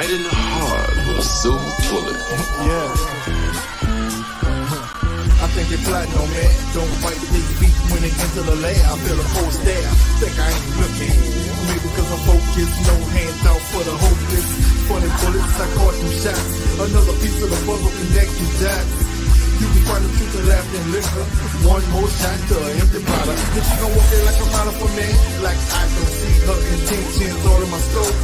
right in the heart with a silver bullet. I think they plotting on me. Don't fight these feet when they enter the L.A.R. I feel a cold stare. Think I ain't looking. Maybe because I'm focused. No hands out for the hopeless. Funny bullets, I caught them shots. Another piece of the puzzle connecting dots. You can find the truth of laughter and liquor. One more shot to an empty bottle. Then she gon' walk in like a model for me. Like I don't see her intentions all in my scope.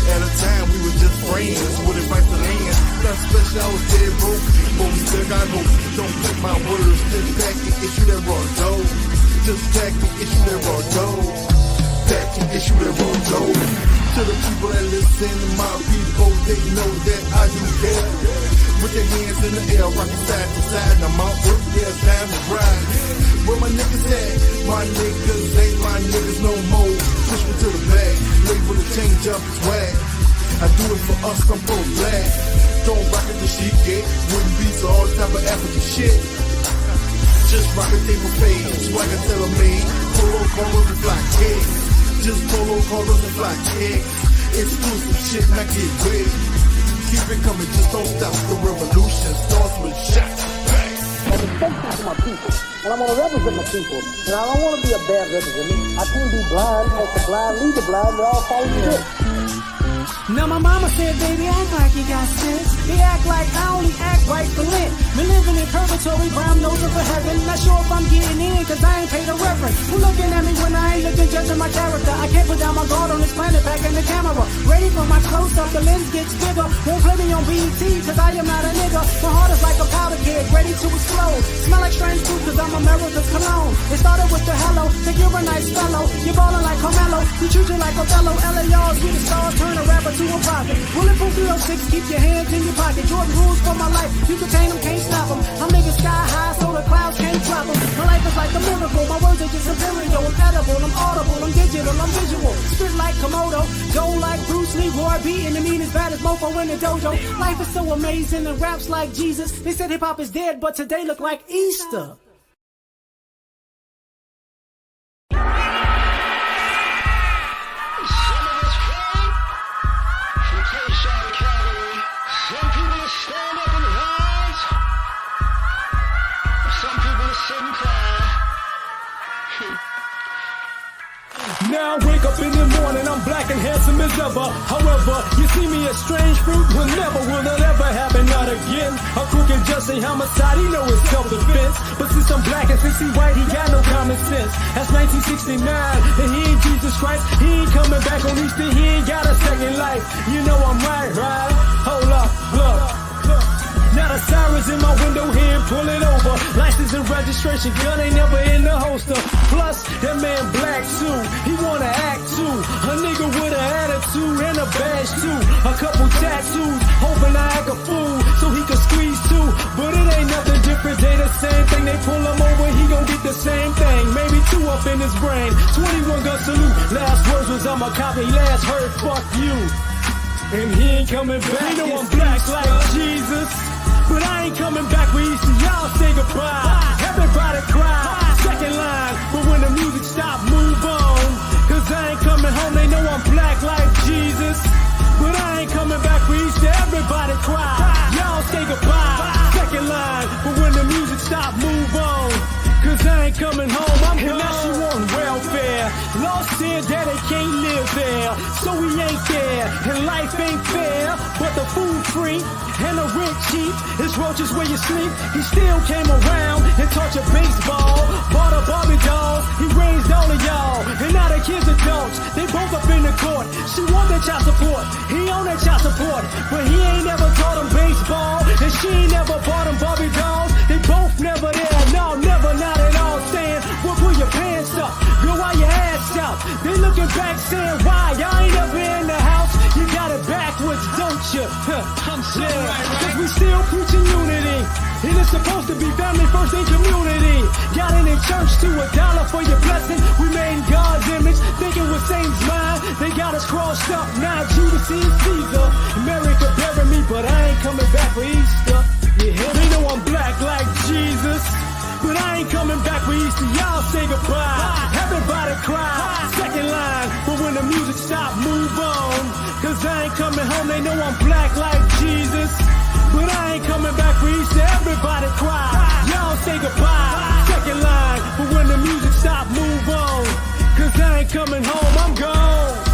At a time we were just friends with advice to land. Nothing special, I was dead broke. But we still got hope. Don't take my words. Just pack the issue that raw dough. Just pack the issue that raw dough. Pack the issue that raw dough. To the people that listen to my people, they know that I do care. With their hands in the air, rocking side to side. Now my work, yeah, it's time to ride. Where my niggas at? My niggas ain't my niggas no more. Push me to the back, label to change up its swag. I do it for us, I'm pro-black. Don't rock it the shit, yeah. Wooden beats or all type of African shit. Just rock a table page, swagger tailor-made. Polo collars and fly kicks. Just polo collars and fly kicks. Exclusive shit, not get wet. Keep it coming, just don't stop. The revolution starts with shots. Bang. I'm respectful to my people, and I want to represent my people. And I don't want to be a bad representative. I can't be blind, because the blind lead the blind, they all follow the shit. Now my mama said, baby, act like you got sense. They act like I only act right for Lent. Been living in purgatory, brown nosing for heaven. Not sure if I'm getting in, cause I ain't paid a reference. Who looking at me when I ain't looking, judging my character? I can't put down my guard on this planet, back in the camera. Ready for my close-up, the lens gets bigger. Won't play me on BET, cause I am not a nigga. My heart is like a powder keg, ready to explode. Smell like strange food, cause I'm America's cologne. It started with the hello, think you're a nice fellow. You're ballin' like Carmelo, we treat you like Othello. L.A.R. we the stars, turn a rapper to a prophet. Bulletproof 306, keep your hands in your pocket. Jordan rules for my life, you contain them, can't stop them. I'm niggas sky high, so the clouds can't drop them. My life is like a miracle, my words are just imperial. I'm edible, I'm audible, I'm digital, I'm visual. Spit like Komodo, go like Bruce Lee, Roy B, and the mean as bad as Mofo in the dojo. Life is so amazing and raps like Jesus. They said hip hop is dead, but today look like Easter. Now I wake up in the morning, I'm black and handsome as ever. However, you see me as strange fruit, will it ever happen, not again. A crook and just a homicide, he know it's self-defense. But since I'm black and since he white, he got no common sense. That's 1969, and he ain't Jesus Christ. He ain't coming back on Easter, he ain't got a second life. You know I'm right? Hold up, look. Now the sirens in my window here, pull it over. License and registration, gun ain't never in the holster. Plus, that man black too, he wanna act too. A nigga with an attitude and a badge too. A couple tattoos, hoping I act a fool so he can squeeze too. But it ain't nothing different, they the same thing. They pull him over, he gon' get the same thing. Maybe 2 up in his brain, 21 gun salute. Last words was I'm a copy, last heard fuck you. And he ain't coming back. You know I'm black like Jesus, but I ain't coming back for Easter. Y'all say goodbye. Everybody cry. Second line, but when the music stop, move on. Cause I ain't coming home. They know I'm black like Jesus, but I ain't coming back for Easter. Everybody cry. Y'all say goodbye. Second line, but when the music stop, move on. Cause I ain't coming home, I'm gone. And now she want welfare. Lost here, daddy can't live there, so we ain't there. And life ain't fair, but the food free and the rent cheap. It's roaches where you sleep. He still came around and taught you baseball. Bought a Barbie doll, he raised all of y'all. And now the kids adults, they both up in the court. She want that child support, he on that child support. But he ain't never taught him baseball, and she ain't never bought him Barbie dolls. They both never there, no, never, not at all. Saying, well, pull your pants up, girl, why your ass out? They looking back saying, why, y'all ain't ever in the house? You got it backwards, don't you? I'm saying, cause we still preaching unity. And it's supposed to be family first in community. Got in church to $1 for your blessing. We made in God's image, thinking we're Saint's mind. They got us crossed up, now Judas is Caesar. America bury me, but I ain't coming back for Easter. You hear me? They know I'm black like Jesus, but I ain't coming back for Easter. Y'all say goodbye. Everybody cry. Second line, but when the music stop, move on. Cause I ain't coming home. They They know I'm black like Jesus, but I ain't coming back for each to everybody cry. Y'all say goodbye, second line, but when the music stop, move on, cause I ain't coming home, I'm gone.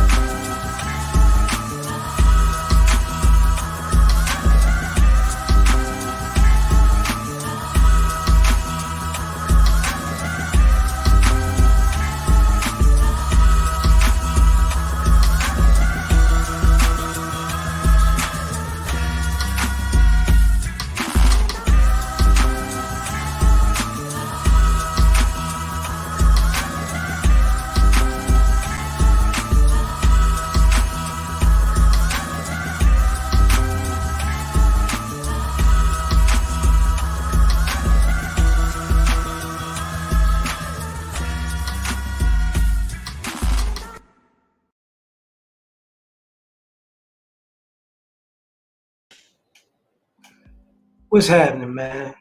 What's happening, man?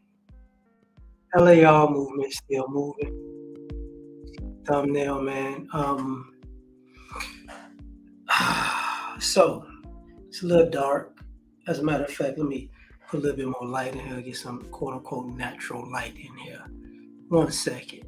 L.A.R movement still moving. Thumbnail, man. So it's a little dark. As a matter of fact, let me put a little bit more light in here, get some quote unquote natural light in here. 1 second.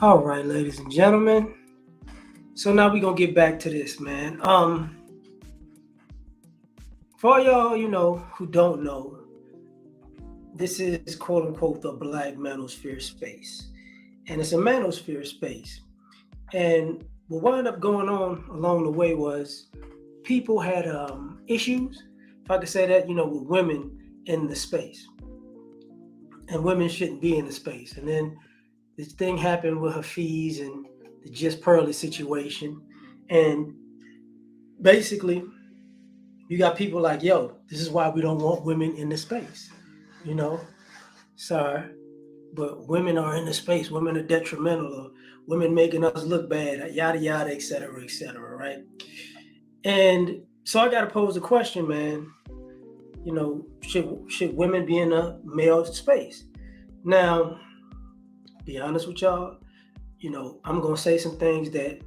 All right, ladies and gentlemen. So now we're gonna get back to this, man. For y'all, who don't know, this is quote unquote the black manosphere space. And it's a manosphere space. And what wound up going on along the way was people had issues, if I could say that, with women in the space. And women shouldn't be in the space. And then this thing happened with Hafiz and the Just Pearly situation. And basically, you got people like, yo, this is why we don't want women in the space. Sorry, but women are in the space. Women are detrimental, or women making us look bad, yada, yada, et cetera, right? And so I got to pose the question, man, should women be in a male space? Now, be honest with y'all, I'm going to say some things that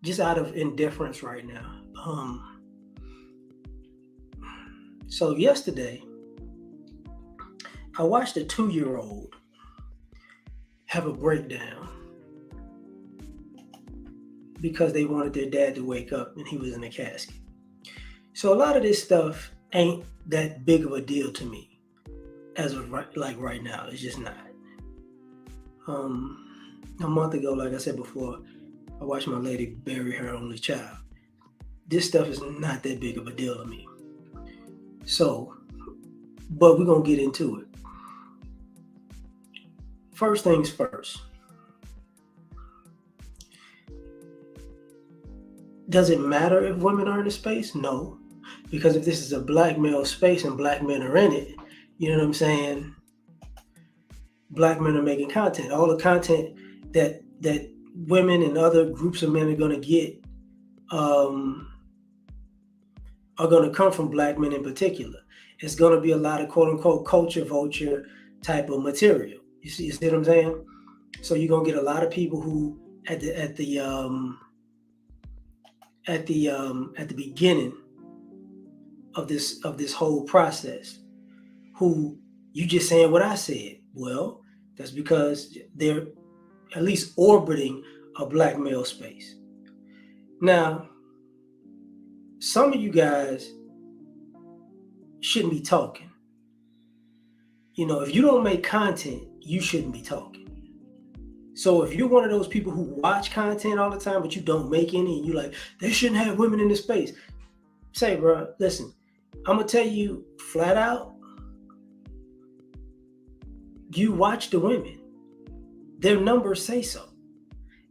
just out of indifference right now. So yesterday, I watched a 2-year-old have a breakdown because they wanted their dad to wake up and he was in a casket. So a lot of this stuff ain't that big of a deal to me as of right now. It's just not. A month ago, like I said before, I watched my lady bury her only child. This stuff is not that big of a deal to me. So, but we're going to get into it. First things first. Does it matter if women are in the space? No. Because if this is a black male space and black men are in it, you know what I'm saying? Black men are making content. All the content that women and other groups of men are going to get are going to come from black men in particular. It's going to be a lot of quote unquote culture vulture type of material. You see what I'm saying? So you're going to get a lot of people who at the beginning of this whole process, who you just saying what I said. Well, that's because they're at least orbiting a black male space. Now, some of you guys shouldn't be talking. If you don't make content, you shouldn't be talking. So if you're one of those people who watch content all the time, but you don't make any, and you're like, they shouldn't have women in this space. Say, bro, listen, I'm going to tell you flat out, you watch the women. Their numbers say so.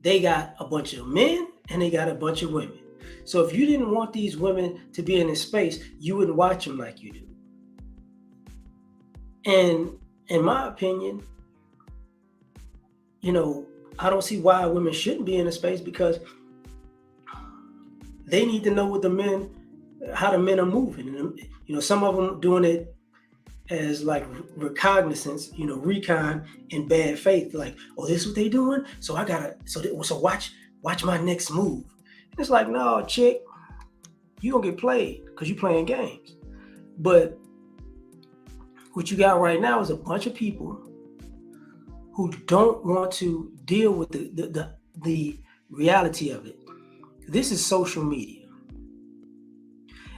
They got a bunch of men and they got a bunch of women. So if you didn't want these women to be in this space, you wouldn't watch them like you do. And in my opinion, I don't see why women shouldn't be in a space, because they need to know how the men are moving. And, some of them doing it as like recognizance, recon in bad faith. Like, oh, this is what they doing? So I gotta, so watch my next move. And it's like, no, chick, you gonna get played because you playing games. But what you got right now is a bunch of people who don't want to deal with the reality of it. This is social media.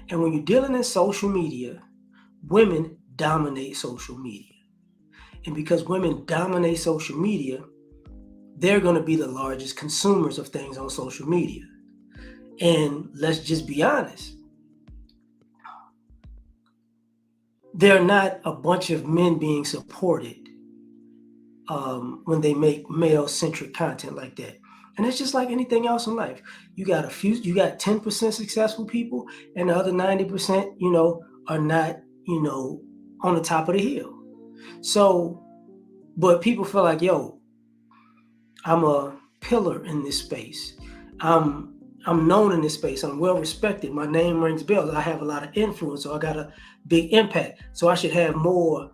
And when you're dealing in social media, women dominate social media. And because women dominate social media, they're going to be the largest consumers of things on social media. And let's just be honest. They're not a bunch of men being supported when they make male-centric content like that. And it's just like anything else in life. You got 10% successful people, and the other 90%, are not, on the top of the hill. So, but people feel like, yo, I'm a pillar in this space. I'm known in this space. I'm well respected. My name rings bells. I have a lot of influence, so I got a big impact. So I should have more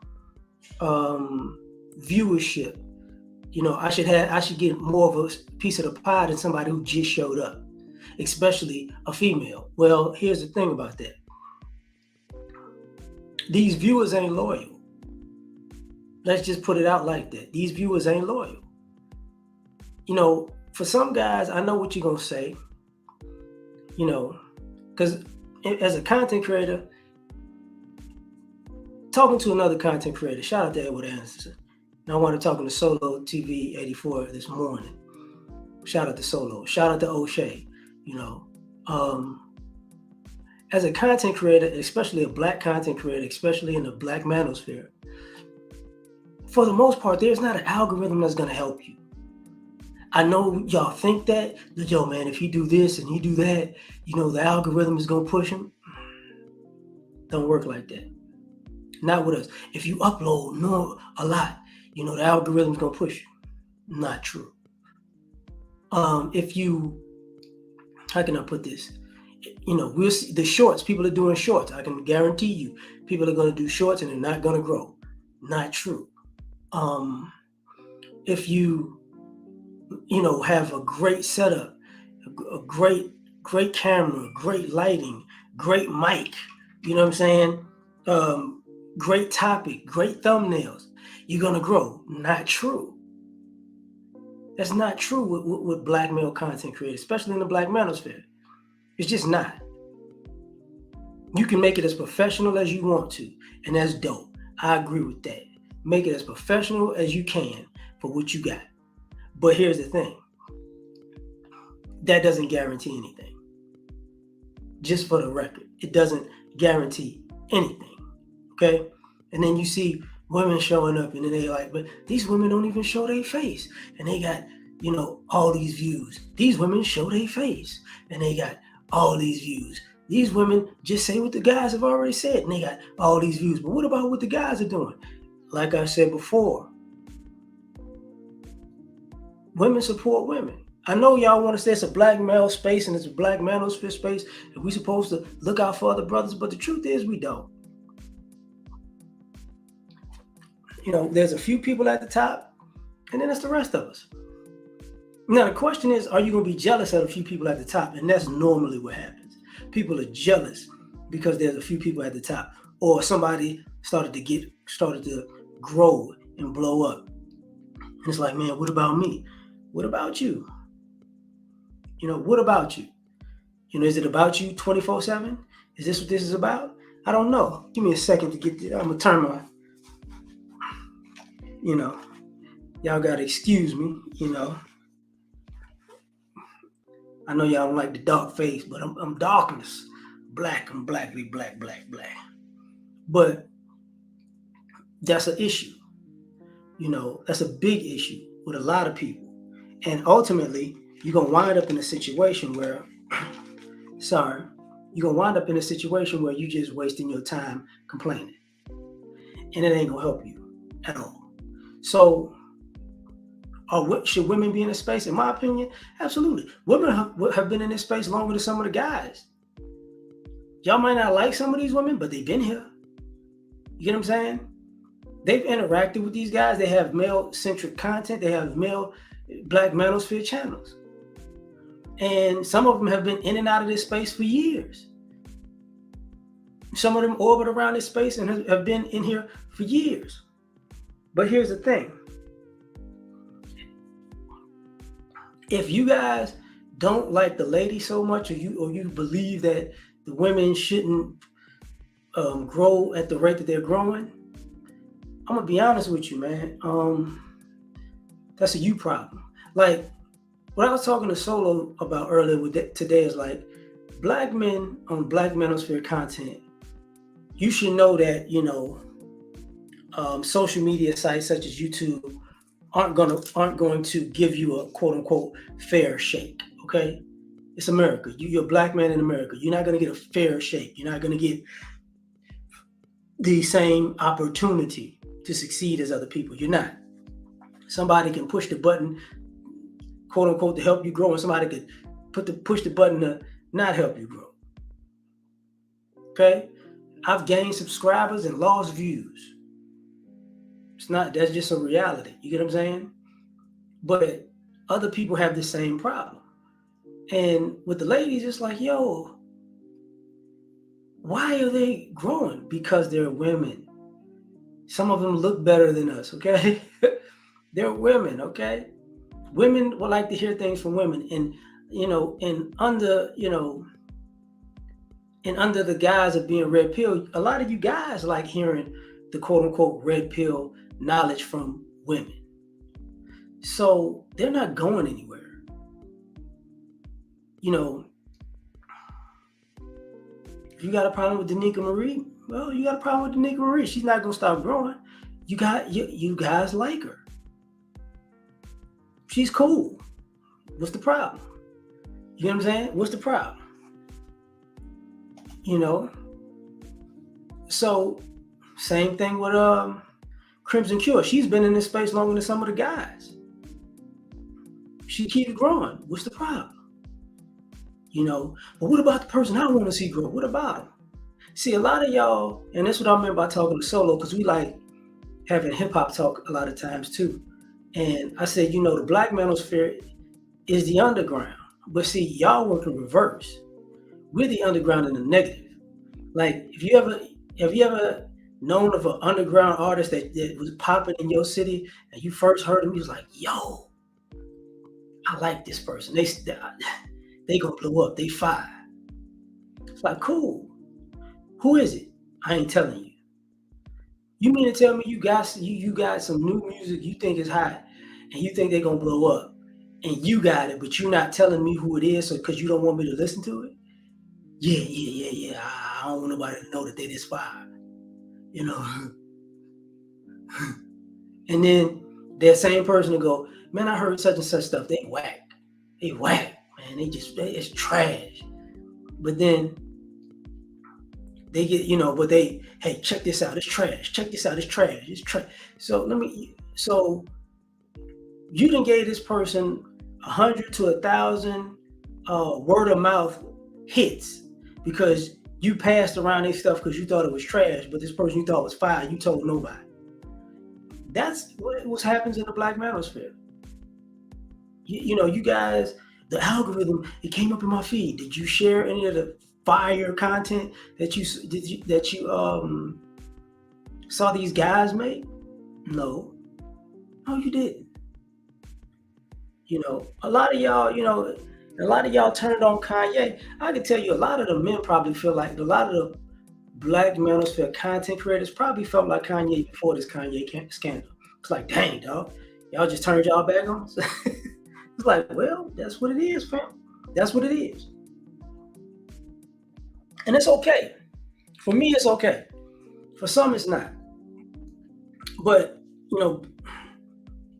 viewership. I should get more of a piece of the pie than somebody who just showed up, especially a female. Well, here's the thing about that. These viewers ain't loyal. Let's just put it out like that. These viewers ain't loyal. For some guys, I know what you're going to say, because as a content creator, talking to another content creator, shout out to Edward Anderson. And I wanted talking to Solo TV 84 this morning. Shout out to Solo. Shout out to O'Shea. As a content creator, especially a black content creator, especially in the black manosphere, for the most part, there's not an algorithm that's going to help you. I know y'all think that, yo, man, if you do this and you do that, the algorithm is going to push him. Don't work like that. Not with us. If you upload a lot, the algorithm's going to push you. Not true. If you, how can I put this? We'll see the shorts. People are doing shorts. I can guarantee you, people are going to do shorts and they're not going to grow. Not true. If you, have a great setup, a great camera, great lighting, great mic, you know what I'm saying? Great topic, great thumbnails, you're going to grow. Not true. That's not true with black male content creators, especially in the black manosphere. It's just not. You can make it as professional as you want to, and that's dope. I agree with that. Make it as professional as you can for what you got. But here's the thing. That doesn't guarantee anything. Just for the record, it doesn't guarantee anything. Okay? And then you see women showing up, and then they like, but these women don't even show their face. And they got, all these views. These women show their face, and they got all these views. These women just say what the guys have already said, and they got all these views. But what about what the guys are doing? Like I said before, women support women. I know y'all want to say it's a black male space and it's a black manosphere space, and we're supposed to look out for other brothers, but the truth is we don't. There's a few people at the top, and then it's the rest of us. Now, the question is, are you going to be jealous of a few people at the top? And that's normally what happens. People are jealous because there's a few people at the top, or somebody started to grow and blow up. And it's like, man, what about me? What about you? What about you? Is it about you 24/7? Is this what this is about? I don't know. Give me a second to get I'm going to turn my, y'all got to excuse me, I know y'all don't like the dark face, but I'm darkness. Black, I'm blackly black. But that's an issue. That's a big issue with a lot of people. And ultimately, you're going to wind up in a situation where sorry, you're going to wind up in a situation where you just wasting your time complaining. And it ain't going to help you at all. So, should women be in this space? In my opinion, absolutely. Women have been in this space longer than some of the guys. Y'all might not like some of these women, but they've been here. You get what I'm saying? They've interacted with these guys. They have male-centric content. They have Black manosphere channels. And some of them have been in and out of this space for years. Some of them orbit around this space and have been in here for years. But here's the thing. If you guys don't like the ladies so much, or you believe that the women shouldn't grow at the rate that they're growing, I'm gonna be honest with you, man. That's a you problem. Like what I was talking to Solo about earlier today is like Black men on Black manosphere content. You should know that social media sites such as YouTube aren't going to give you a quote unquote fair shake. Okay, it's America. You're a Black man in America. You're not going to get a fair shake. You're not going to get the same opportunity to succeed as other people. You're not. Somebody can push the button, quote unquote, to help you grow, and somebody could push the button to not help you grow. Okay, I've gained subscribers and lost views. That's just a reality. You get what I'm saying? But other people have the same problem. And with the ladies, it's like, yo, why are they growing? Because they're women. Some of them look better than us, okay? They're women, okay? Women would like to hear things from women. And, under the guise of being red pill, a lot of you guys like hearing the quote unquote red pill knowledge from women. So they're not going anywhere. If you got a problem with Danica Marie, well, you got a problem with Danica Marie. She's not gonna stop growing. You guys like her. She's cool. What's the problem? You know what I'm saying? What's the problem? So same thing with Crimson Cure. She's been in this space longer than some of the guys. She keeps growing. What's the problem? But what about the person I don't want to see grow? What about them? See, a lot of y'all, and that's what I meant by talking to Solo, because we like having hip hop talk a lot of times too. And I said, the Black manosphere is the underground. But see, y'all work in reverse. We're the underground in the negative. Like, have you ever known of an underground artist that was popping in your city, and you first heard him, you was like, yo, I like this person. They gonna blow up. They fire. It's like, cool. Who is it? I ain't telling you. You mean to tell me you got some new music you think is hot, and you think they're gonna blow up, and you got it, but you're not telling me who it is, so because you don't want me to listen to it? Yeah. I don't want nobody to know that they this fire. And then that same person will go, man, I heard such and such stuff. They whack, man. It's trash. But then they get, hey, check this out. It's trash. Check this out. It's trash. It's trash. So you done gave this person 100 to 1,000 word of mouth hits because you passed around their stuff because you thought it was trash, but this person you thought was fire, you told nobody. That's what happens in the Black manosphere. You guys, the algorithm, it came up in my feed. Did you share any of the fire content that you saw these guys make? No, you didn't. A lot of y'all turned on Kanye. I can tell you a lot of the men probably feel like, a lot of the Black manosphere content creators probably felt like Kanye before this Kanye scandal. It's like, dang, dog, y'all just turned y'all back on. It's like, well, that's what it is, fam. That's what it is. And it's okay. For me, it's okay. For some, it's not. But,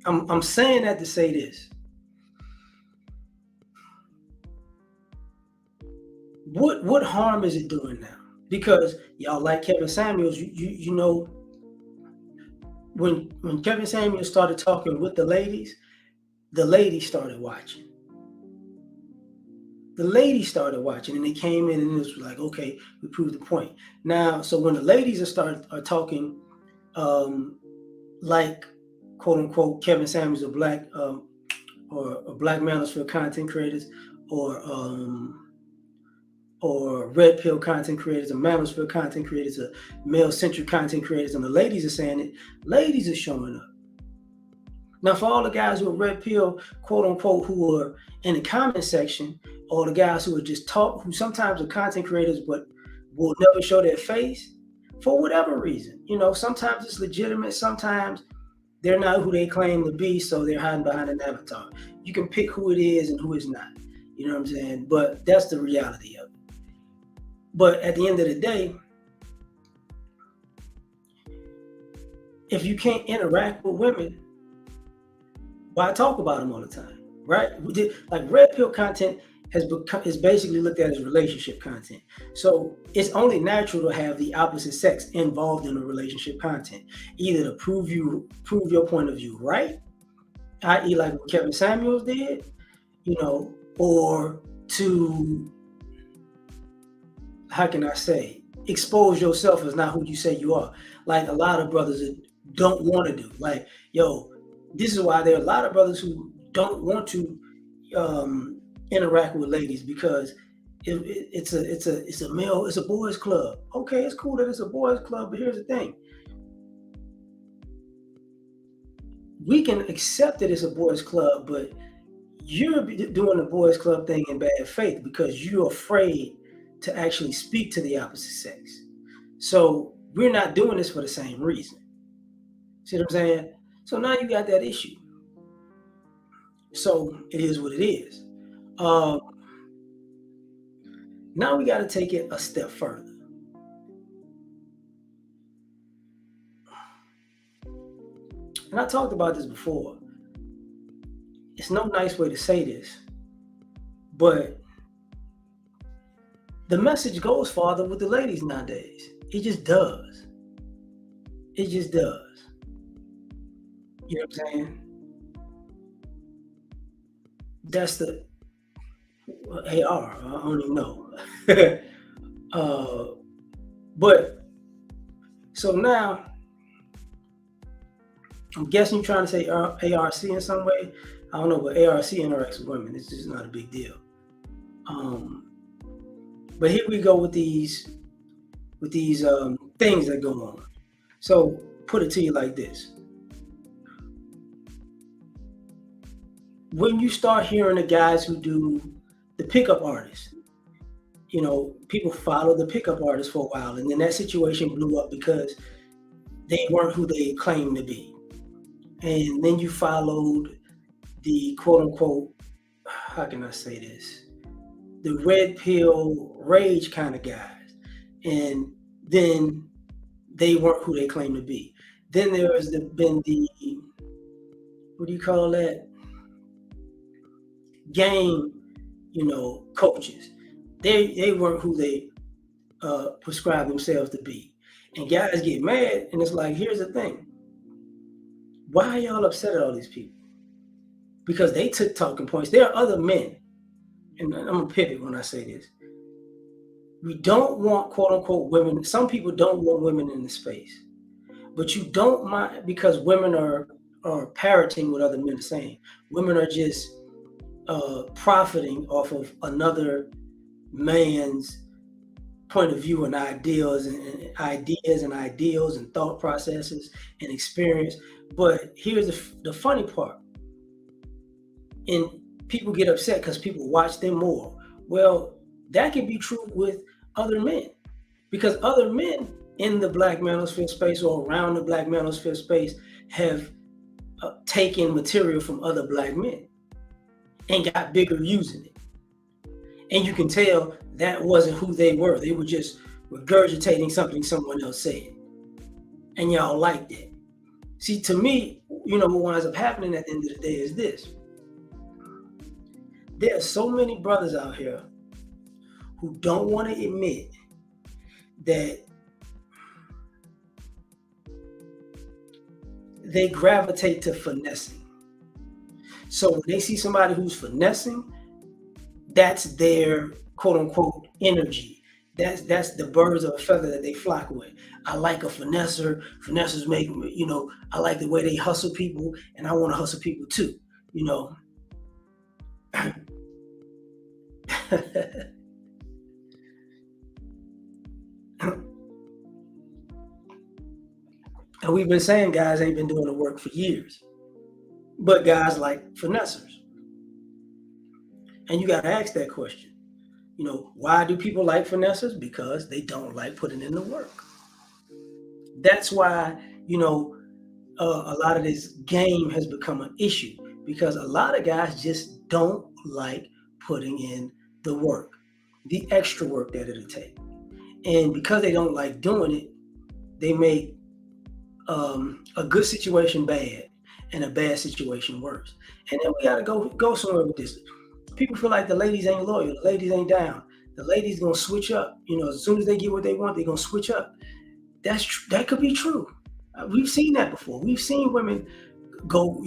I'm saying that to say this. What harm is it doing now? Because y'all like Kevin Samuels, you know, when Kevin Samuels started talking with the ladies started watching. The ladies started watching, and they came in, and it was like, okay, we proved the point. Now, so when the ladies are talking, like quote unquote Kevin Samuels or black manosphere content creators, or red pill content creators, or manosphere content creators, or male centric content creators, and the ladies are saying it, ladies are showing up. Now, for all the guys who are red pill, quote unquote, who are in the comment section, or the guys who are just who sometimes are content creators but will never show their face for whatever reason. You know, sometimes it's legitimate, sometimes they're not who they claim to be, so they're hiding behind an avatar. You can pick who it is and who is not. You know what I'm saying? But that's the reality of it. But at the end of the day, if you can't interact with women, why talk about them all the time, right? Like red pill content is basically looked at as relationship content. So it's only natural to have the opposite sex involved in the relationship content, either to prove your point of view right, i.e. like what Kevin Samuels did, you know, or to, how can I say, expose yourself as not who you say you are. Like a lot of brothers don't want to do. Like, yo, this is why there are a lot of brothers who don't want to interact with ladies, because it's a boys club. Okay, it's cool that it's a boys club, but here's the thing: we can accept that it's a boys club, but you're doing the boys club thing in bad faith because you're afraid to actually speak to the opposite sex. So we're not doing this for the same reason. See what I'm saying? So now you got that issue. So it is what it is. Now we got to take it a step further. And I talked about this before. It's no nice way to say this, but the message goes farther with the ladies nowadays. It just does. It just does. You know what I'm saying? That's the A.R. I don't even know. But so now, I'm guessing you're trying to say ARC in some way. I don't know, but ARC interacts with women. It's just not a big deal. But here we go with these things that go on. So put it to you like this: when you start hearing the guys who do the pickup artists, you know, people follow the pickup artists for a while, and then that situation blew up because they weren't who they claimed to be. And then you followed the quote unquote, how can I say this, the red pill rage kind of guys, and then they weren't who they claimed to be. Then there has been the, what do you call that, game, you know, coaches. They weren't who they prescribed themselves to be. And guys get mad, and it's like, here's the thing: why are y'all upset at all these people? Because they took talking points. There are other men, and I'm gonna pivot when I say this. We don't want quote unquote women. Some people don't want women in the space, but you don't mind because women are parroting what other men are saying. Women are just profiting off of another man's point of view and ideals and thought processes and experience. But here's the funny part. And people get upset because people watch them more. Well, that can be true with other men, because other men in the black manosphere space or around the black manosphere space have taken material from other black men and got bigger using it. And you can tell that wasn't who they were. They were just regurgitating something someone else said. And y'all liked it. See, to me, you know, what winds up happening at the end of the day is this. There are so many brothers out here who don't want to admit that they gravitate to finessing. So when they see somebody who's finessing, that's their quote unquote energy. That's the birds of a feather that they flock with. I like a finesser. Finessers make, I like the way they hustle people, and I want to hustle people too, And we've been saying guys ain't been doing the work for years, but guys like finessers. And you got to ask that question. Why do people like finessers? Because they don't like putting in the work. That's why, a lot of this game has become an issue, because a lot of guys just don't like putting in the work, the extra work that it'll take. And because they don't like doing it, they make a good situation bad and a bad situation worse. And then we got to go somewhere with this. People feel like the ladies ain't loyal, the ladies ain't down, the ladies gonna switch up. As soon as they get what they want, they're gonna switch up. That could be true. We've seen that before. We've seen women go,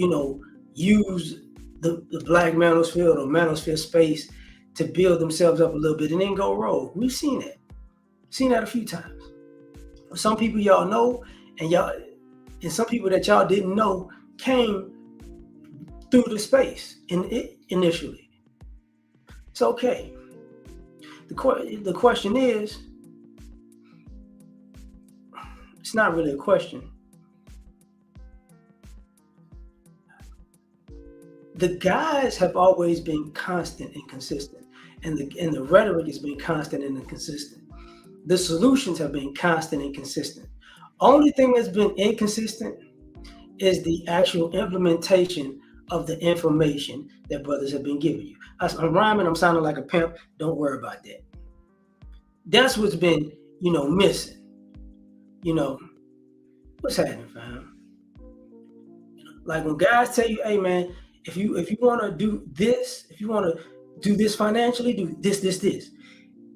use the black manosphere or manosphere space to build themselves up a little bit and then go rogue. We've seen that. Seen that a few times. Some people y'all know, and some people that y'all didn't know came through the space initially. It's okay. The question is, it's not really a question. The guys have always been constant and consistent, and the rhetoric has been constant and consistent. The solutions have been constant and consistent. Only thing that's been inconsistent is the actual implementation of the information that brothers have been giving you. I'm rhyming, I'm sounding like a pimp. Don't worry about that. That's what's been, missing. What's happening, fam? Like when guys tell you, hey man, if you want to do this, if you want to do this financially, do this.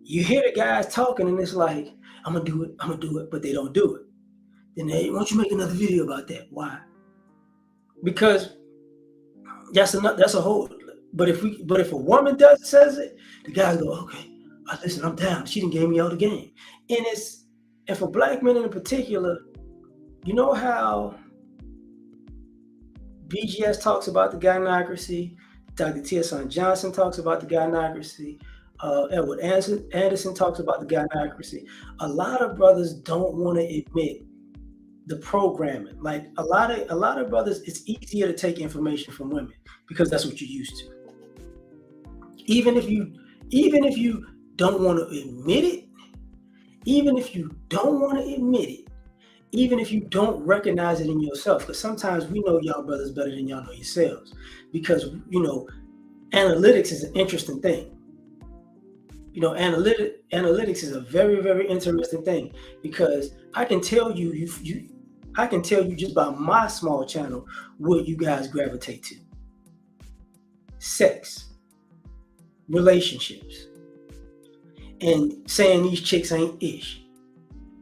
You hear the guys talking and it's like, I'm gonna do it, but they don't do it. Then why don't you make another video about that? Why? Because that's a whole. But if a woman says it, the guys go, okay, listen, I'm down. She didn't give me all the game. And for black men in particular, you know how BGS talks about the gynocracy, Dr. T.S. Johnson talks about the gynocracy, Edward Anderson talks about the gynocracy. A lot of brothers don't want to admit the programming. Like a lot of brothers, it's easier to take information from women because that's what you're used to. Even if you don't want to admit it, even if you don't recognize it in yourself, because sometimes we know y'all brothers better than y'all know yourselves, because analytics is an interesting thing. Analytics is a very, very interesting thing, because I can tell you just by my small channel what you guys gravitate to. Sex, relationships, and saying these chicks ain't ish.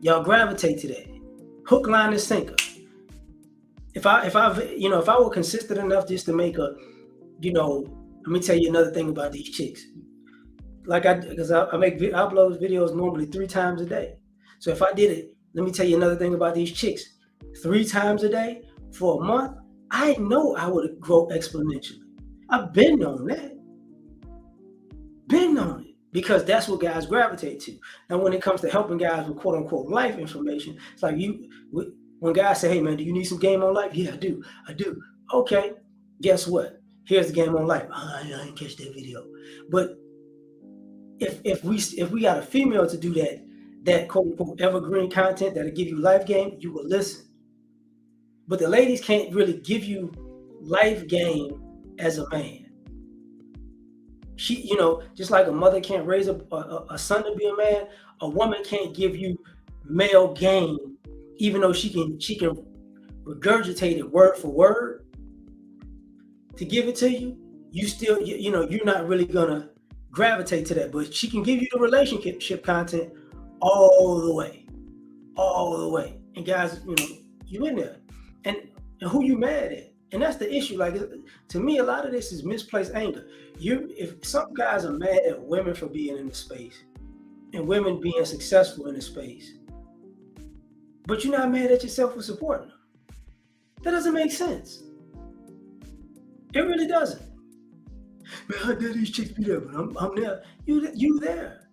Y'all gravitate to that. Hook, line, and sinker. If I were consistent enough just to make let me tell you another thing about these chicks. Because I upload videos normally 3 times a day. So if I did it, let me tell you another thing about these chicks. 3 times a day for a month, I know I would grow exponentially. I've been on that. Because that's what guys gravitate to. Now, when it comes to helping guys with quote unquote life information, it's like when guys say, hey man, do you need some game on life? Yeah, I do. Okay, guess what? Here's the game on life. I didn't catch that video. But if we got a female to do that quote unquote evergreen content that'll give you life game, you will listen. But the ladies can't really give you life game as a man. She, just like a mother can't raise a son to be a man, a woman can't give you male game, even though she can regurgitate it word for word to give it to you. You still, you're not really gonna gravitate to that, but she can give you the relationship content all the way, all the way. And guys, you know, you in there, and who you mad at, and that's the issue. Like, to me, a lot of this is misplaced anger. If some guys are mad at women for being in the space, and women being successful in the space, but you're not mad at yourself for supporting them. That doesn't make sense. It really doesn't. Man, how dare these chicks be there, but I'm there. You there.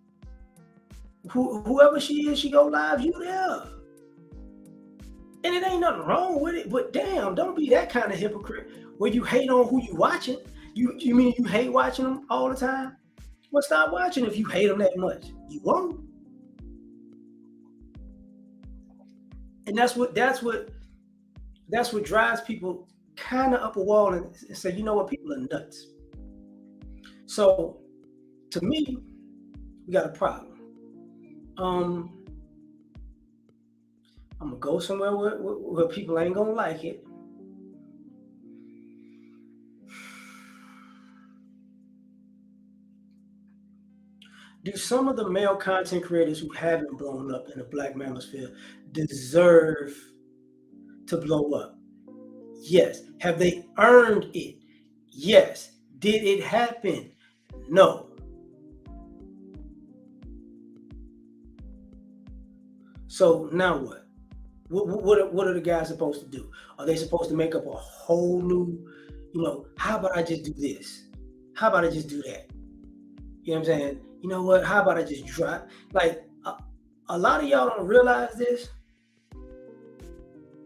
Whoever she is, she go live, you there. And it ain't nothing wrong with it, but damn, don't be that kind of hypocrite where you hate on who you watching. You mean you hate watching them all the time? Well, stop watching if you hate them that much. You won't. And that's what drives people kind of up a wall and say, you know what, people are nuts. So to me, we got a problem. I'm gonna go somewhere where people ain't gonna like it. Do some of the male content creators who haven't blown up in the Black manosphere deserve to blow up? Yes. Have they earned it? Yes. Did it happen? No. So now what? What are the guys supposed to do? Are they supposed to make up a whole new, you know, how about I just do this? How about I just do that? You know what I'm saying? You know what? How about I just drop? Like, a lot of y'all don't realize this,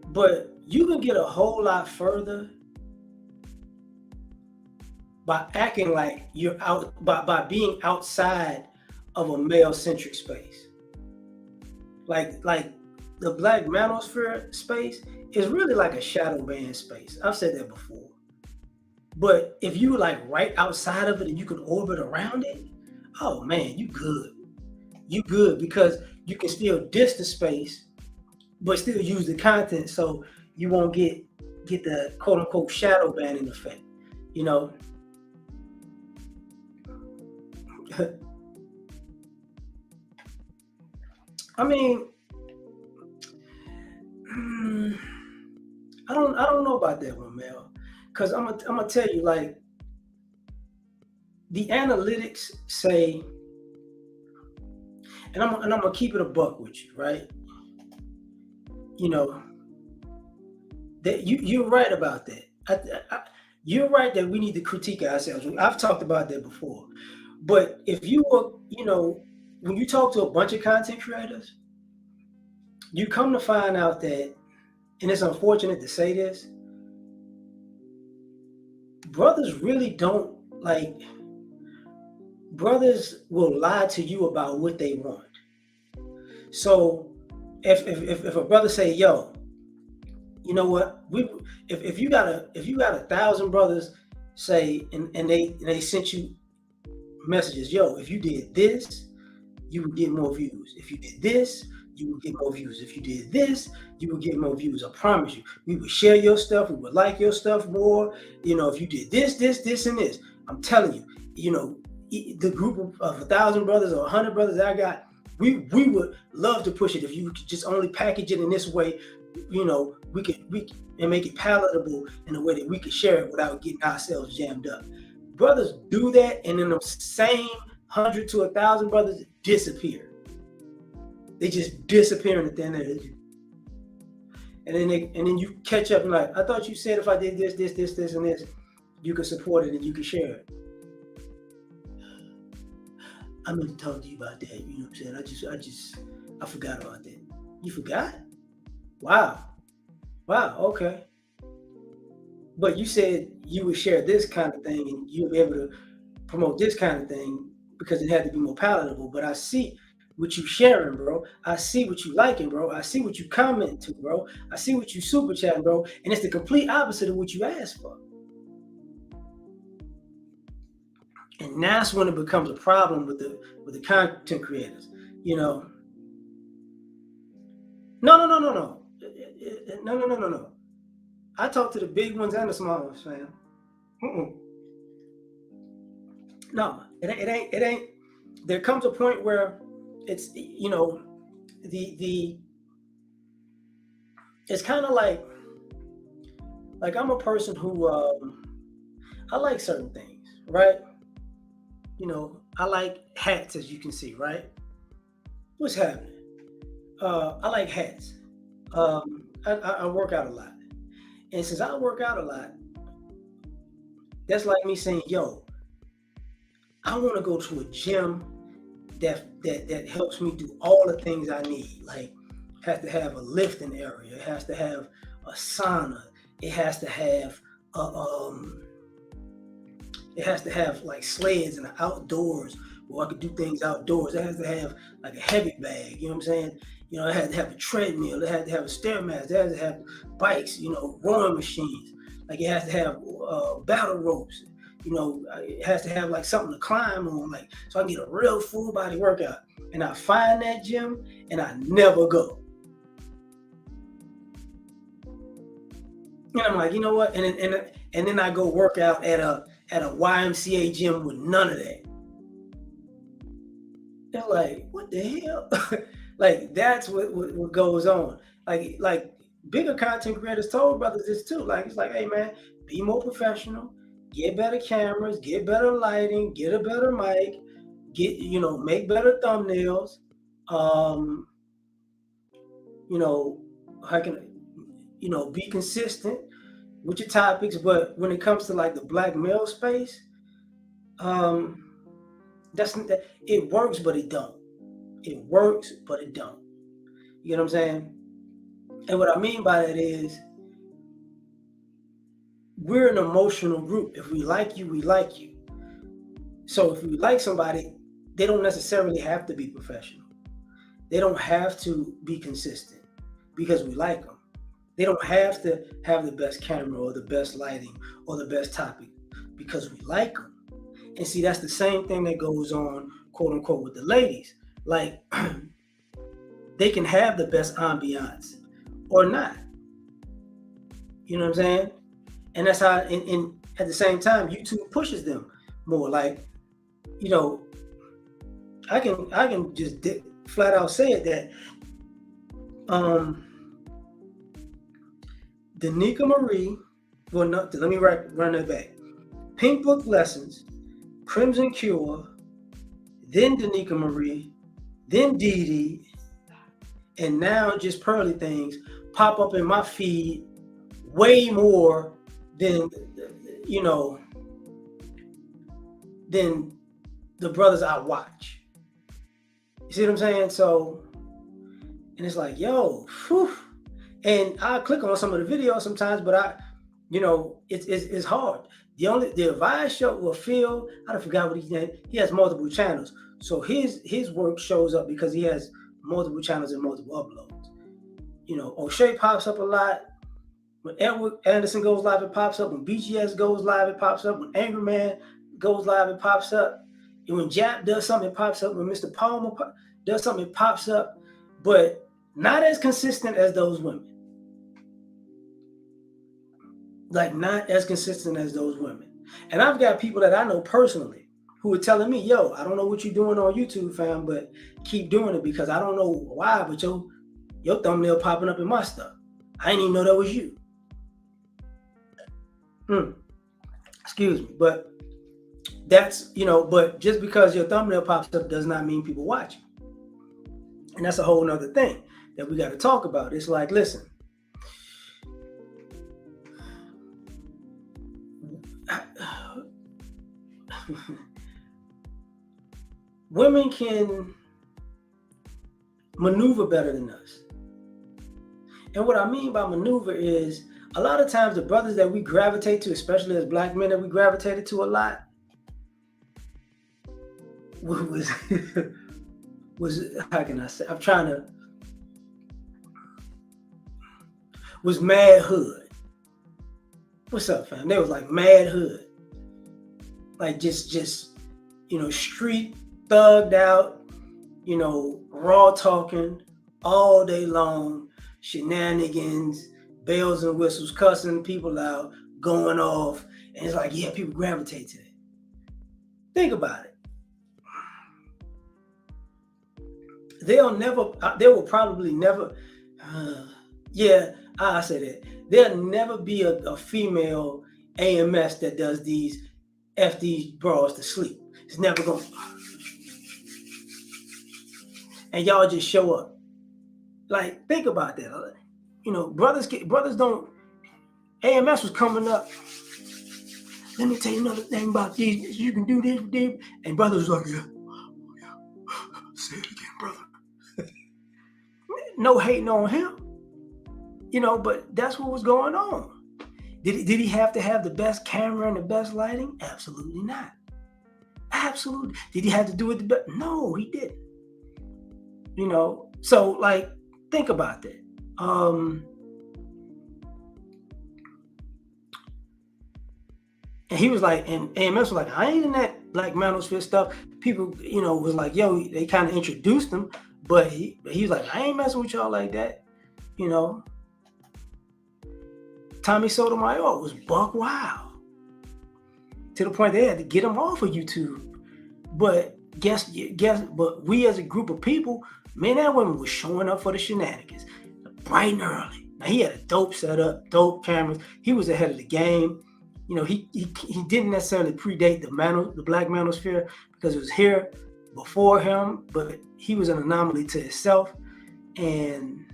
but you can get a whole lot further by acting like you're out, by being outside of a male-centric space. Like the Black manosphere space is really like a shadow band space. I've said that before. But if you like right outside of it and you can orbit around it, oh man, you good. You good because you can still diss the space, but still use the content so you won't get the quote unquote shadow banning effect, you know. I mean, I don't know about that one, Mel, because I'm gonna tell you, like, the analytics say, and I'm gonna keep it a buck with you, right? You know, that you're right about that. You're right that we need to critique ourselves. I've talked about that before. But if you were, you know, when you talk to a bunch of content creators, you come to find out that, and it's unfortunate to say this, brothers really don't, like, brothers will lie to you about what they want. So if a brother say, yo, you know what, if you got 1,000 brothers say, and they sent you messages, yo, if you did this, you would get more views. If you did this, you would get more views. If you did this, you would get more views. I promise you. We would share your stuff. We would like your stuff more. You know, if you did this, and this, I'm telling you, you know, the group of 1,000 brothers or 100 brothers that I got, we would love to push it. If you could just only package it in this way, you know, we and make it palatable in a way that we could share it without getting ourselves jammed up. Brothers do that, and then the same 100 to 1,000 brothers disappear. They just disappear in the thin air. And then you catch up and like, I thought you said if I did this, and this, you could support it and you could share it. I meant to talk to you about that. You know what I'm saying? I forgot about that. You forgot? Wow. Okay. But you said you would share this kind of thing and you would be able to promote this kind of thing because it had to be more palatable. But I see what you sharing, bro. I see what you liking, bro. I see what you comment to, bro. I see what you super chatting, bro. And it's the complete opposite of what you asked for. And that's when it becomes a problem with the content creators, you know. No. I talk to the big ones and the small ones, fam. No, it ain't. There comes a point where it's, you know, the it's kind of like I'm a person who I like certain things, right? You know, I like hats, as you can see, right? What's happening? I like hats. I work out a lot, and since I work out a lot, that's like me saying, "Yo, I want to go to a gym that helps me do all the things I need. Like, has to have a lifting area. It has to have a sauna. It has to have a it has to have like sleds and outdoors where I could do things outdoors. It has to have like a heavy bag. You know what I'm saying? You know, it has to have a treadmill. It has to have a stairmaster. It has to have bikes. You know, rowing machines. Like it has to have battle ropes. You know, it has to have like something to climb on, like so I can get a real full body workout. And I find that gym, and I never go. And I'm like, you know what? And then I go work out at a YMCA gym with none of that. They're like, what the hell? Like that's what goes on. Like bigger content creators told brothers this too. Like it's like, hey man, be more professional. Get better cameras, get better lighting, get a better mic, make better thumbnails. You know, be consistent with your topics. But when it comes to like the black male space, it works, but it don't. It works, but it don't. You know what I'm saying? And what I mean by that is, we're an emotional group. If we like you, we like you. So if we like somebody, they don't necessarily have to be professional. They don't have to be consistent because we like them. They don't have to have the best camera or the best lighting or the best topic because we like them. And see, that's the same thing that goes on, quote unquote, with the ladies. Like, they can have the best ambiance or not. You know what I'm saying? And that's how, in at the same time, YouTube pushes them more. Like, you know, I can just flat out say it that Danica Marie, well, no, let me run that back. Pink Book Lessons, Crimson Cure, then Danica Marie, then Dee Dee, and now just Pearly Things pop up in my feed way more than, than the brothers I watch. You see what I'm saying? So, and it's like, yo, whew. And I click on some of the videos sometimes, but it's hard. The advice show will Phil, I forgot what he has multiple channels. So his work shows up because he has multiple channels and multiple uploads. You know, O'Shea pops up a lot. When Edward Anderson goes live, it pops up. When BGS goes live, it pops up. When Angry Man goes live, it pops up. And when Jap does something, it pops up. When Mr. Palmer does something, it pops up. But not as consistent as those women. Like, not as consistent as those women. And I've got people that I know personally who are telling me, yo, I don't know what you're doing on YouTube, fam, but keep doing it because I don't know why, but your thumbnail popping up in my stuff. I didn't even know that was you. Excuse me. But that's, but just because your thumbnail pops up does not mean people watch you. And that's a whole nother thing that we got to talk about. It's like, listen, women can maneuver better than us. And what I mean by maneuver is, a lot of times the brothers that we gravitate to, especially as black men that we gravitated to a lot, was how can I say? Was mad hood. What's up, fam? They was like mad hood. Like just street thugged out, raw talking all day long, shenanigans, bells and whistles, cussing people out, going off. And it's like, yeah, people gravitate to that. Think about it. They will probably never, I say that. There'll never be a female AMS that does these these bras to sleep. It's never going to. And y'all just show up. Like, think about that. You know, brothers don't. AMS was coming up. Let me tell you another thing about these. You can do this. And brothers was like, yeah. Say it again, brother. No hating on him. You know, but that's what was going on. Did he have to have the best camera and the best lighting? Absolutely not. Absolutely. Did he have to do it the best? No, he didn't. You know, so like, think about that. And he was like, and AMS was like, I ain't in that Black manosphere stuff. People, you know, was like, yo, they kind of introduced him, but he was like, I ain't messing with y'all like that. You know, Tommy Sotomayor was buck wild to the point they had to get him off of YouTube. But but we as a group of people, men and women, was showing up for the shenanigans, bright and early. Now he had a dope setup, dope cameras. He was ahead of the game. You know, he didn't necessarily predate the Black manosphere because it was here before him, but he was an anomaly to itself. And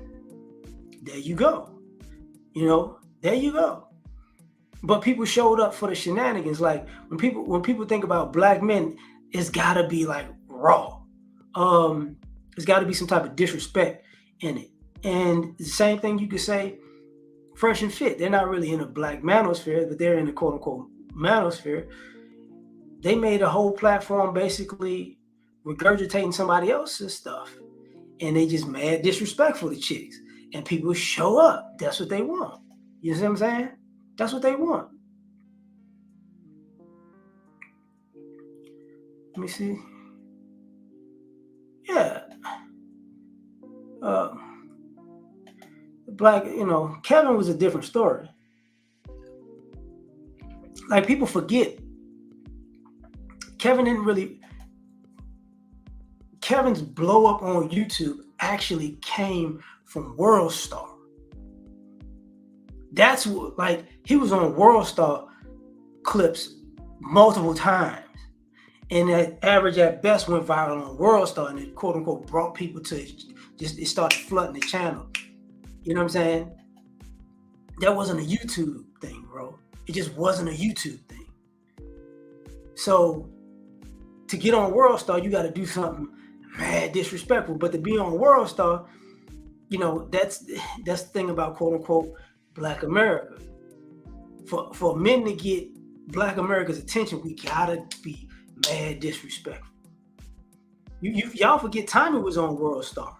there you go. You know, there you go. But people showed up for the shenanigans. Like when people think about Black men, it's gotta be like raw. There's gotta be some type of disrespect in it. And the same thing you could say, Fresh and Fit. They're not really in a Black manosphere, but they're in the quote unquote manosphere. They made a whole platform basically regurgitating somebody else's stuff. And they just mad disrespectful to chicks. And people show up. That's what they want. You see what I'm saying? That's what they want. Let me see. Yeah. Black, you know, Kevin was a different story. Like, people forget. Kevin's blow up on YouTube actually came from World Star. That's what, like, he was on World Star clips multiple times. And that average at best went viral on World Star, and it quote unquote brought people to it started flooding the channel. You know what I'm saying? That wasn't a YouTube thing, bro. It just wasn't a YouTube thing. So to get on World Star, you got to do something mad disrespectful. But to be on World Star, you know, that's the thing about quote unquote Black America. For men to get Black America's attention, we gotta be mad disrespectful. Y'all forget Tommy was on World Star.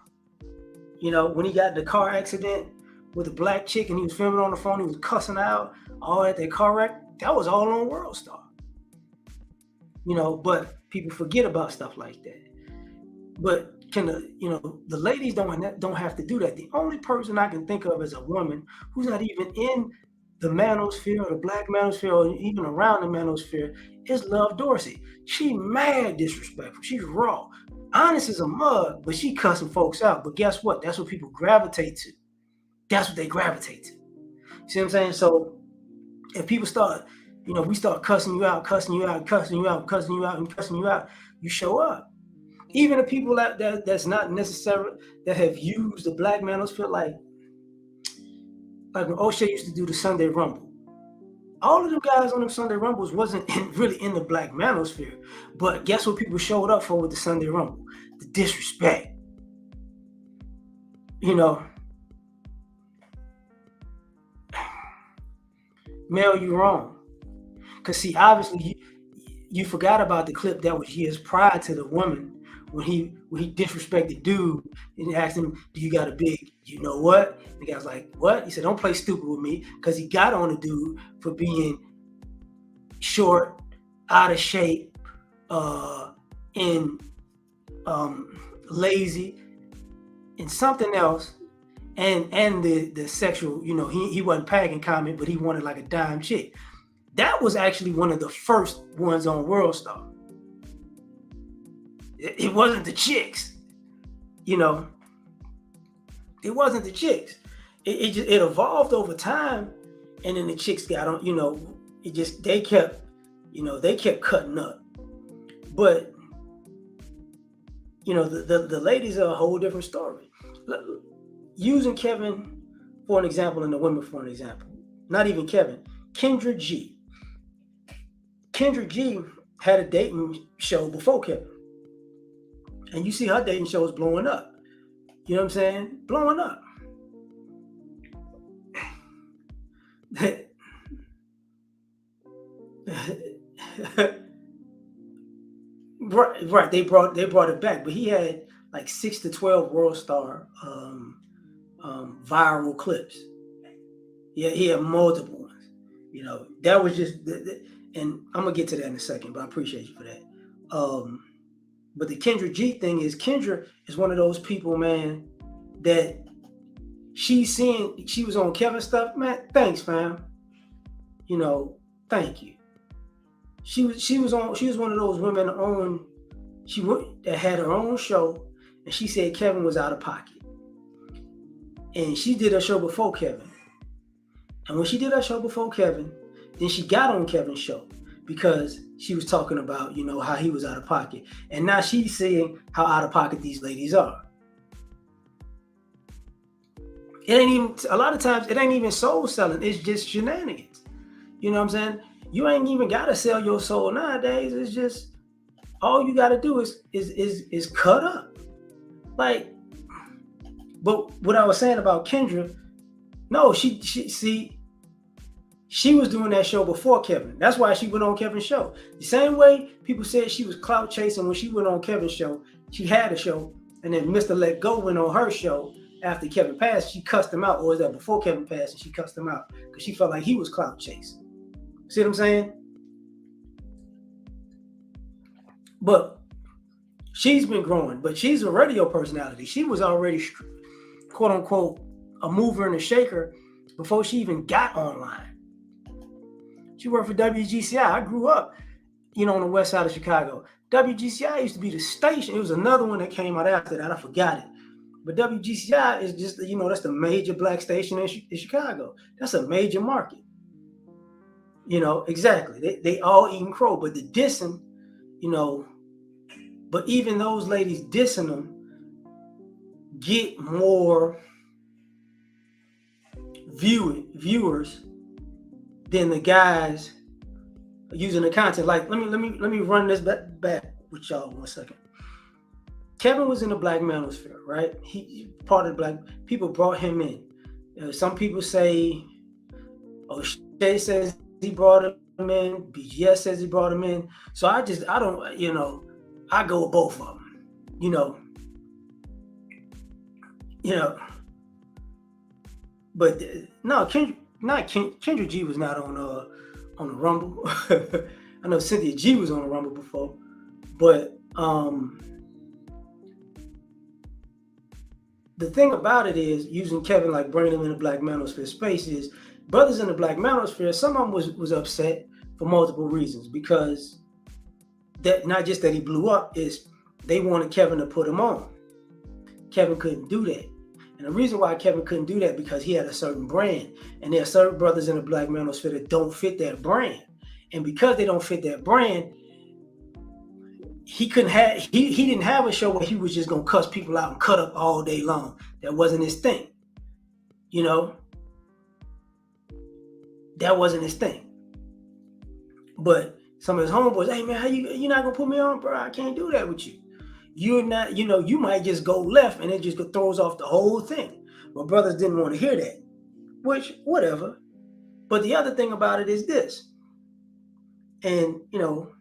You know, when he got in the car accident with a black chick and he was filming on the phone, he was cussing out, all at that car wreck, that was all on World Star. You know, but people forget about stuff like that. But the ladies don't have to do that. The only person I can think of as a woman who's not even in the manosphere or the Black manosphere or even around the manosphere is Love Dorsey. She mad disrespectful. She's raw. Honest as a mug, but she cussing folks out. But guess what? That's what people gravitate to. That's what they gravitate to. See what I'm saying? So if people start, we start cussing you out, you show up. Even the people that's not necessarily, that have used the Black manosphere, like when O'Shea used to do the Sunday Rumble. All of them guys on them Sunday Rumbles wasn't really in the Black manosphere. But guess what people showed up for with the Sunday Rumble? The disrespect. Mel, you wrong. Because see, obviously you forgot about the clip that was years prior to the woman when he disrespected dude and asked him, do you got a big, you know what? The guy was like, what? He said, don't play stupid with me, because he got on the dude for being short, out of shape, and lazy, and something else, and the sexual, he wasn't packing comment, but he wanted like a dime chick. That was actually one of the first ones on World Star. It wasn't the chicks, you know. It wasn't the chicks. It evolved over time, and then the chicks got on. You know, they kept cutting up. But you know, the ladies are a whole different story. Using Kevin for an example and the women for an example. Not even Kevin. Kendra G. Kendra G had a dating show before Kevin. And you see her dating show is blowing up. You know what I'm saying? Blowing up. Right. They brought it back, but he had like 6 to 12 World Star viral clips. Yeah, he had multiple ones. You know, that was just, and I'm gonna get to that in a second, but I appreciate you for that. But the Kendra G thing is, Kendra is one of those people, man, that she was on Kevin stuff, man. Thanks, fam. You know, thank you. She was one of those women that had her own show, and she said Kevin was out of pocket. And she did a show before Kevin. And when she did her show before Kevin, then she got on Kevin's show because she was talking about, you know, how he was out of pocket. And now she's saying how out of pocket these ladies are. A lot of times, it ain't even soul selling. It's just shenanigans. You know what I'm saying? You ain't even got to sell your soul nowadays. It's just, all you got to do is cut up. Like, but what I was saying about Kendra, no, she was doing that show before Kevin. That's why she went on Kevin's show. The same way people said she was clout chasing when she went on Kevin's show. She had a show, and then Mr. Let Go went on her show after Kevin passed. She cussed him out, or was that before Kevin passed? And she cussed him out because she felt like he was clout chasing. See what I'm saying? But she's been growing, but she's a radio personality. She was already, quote unquote, a mover and a shaker before she even got online. She worked for WGCI. I grew up, you know, on the west side of Chicago. WGCI used to be the station. It was another one that came out after that. I forgot it. But WGCI is just, you know, that's the major black station in Chicago. That's a major market. You know, exactly. They all eating crow, but the dissing, you know, but even those ladies dissing them get more viewers than the guys using the content. Like, let me run this back with y'all 1 second. Kevin was in the black manosphere, right? He part of the black people brought him in. Some people say, O'Shea says he brought him in. BGS says he brought him in. So I don't, you know, I go with both of them. You know. But no, Kendra G was not on the Rumble. I know Cynthia G was on the Rumble before, but the thing about it is, using Kevin, like bringing him in the black manosphere space, is brothers in the black manosphere, some of them was upset for multiple reasons, because that not just that he blew up, is they wanted Kevin to put him on. Kevin couldn't do that. And the reason why Kevin couldn't do that, because he had a certain brand, and there are certain brothers in the black manosphere that don't fit that brand. And because they don't fit that brand, he didn't have a show where he was just gonna cuss people out and cut up all day long. That wasn't his thing. You know? That wasn't his thing. But some of his homeboys, hey man, how you're not gonna put me on, bro? I can't do that with you. You're not, you know, you might just go left and it just throws off the whole thing. But brothers didn't want to hear that, which, whatever. But the other thing about it is this. And, you know,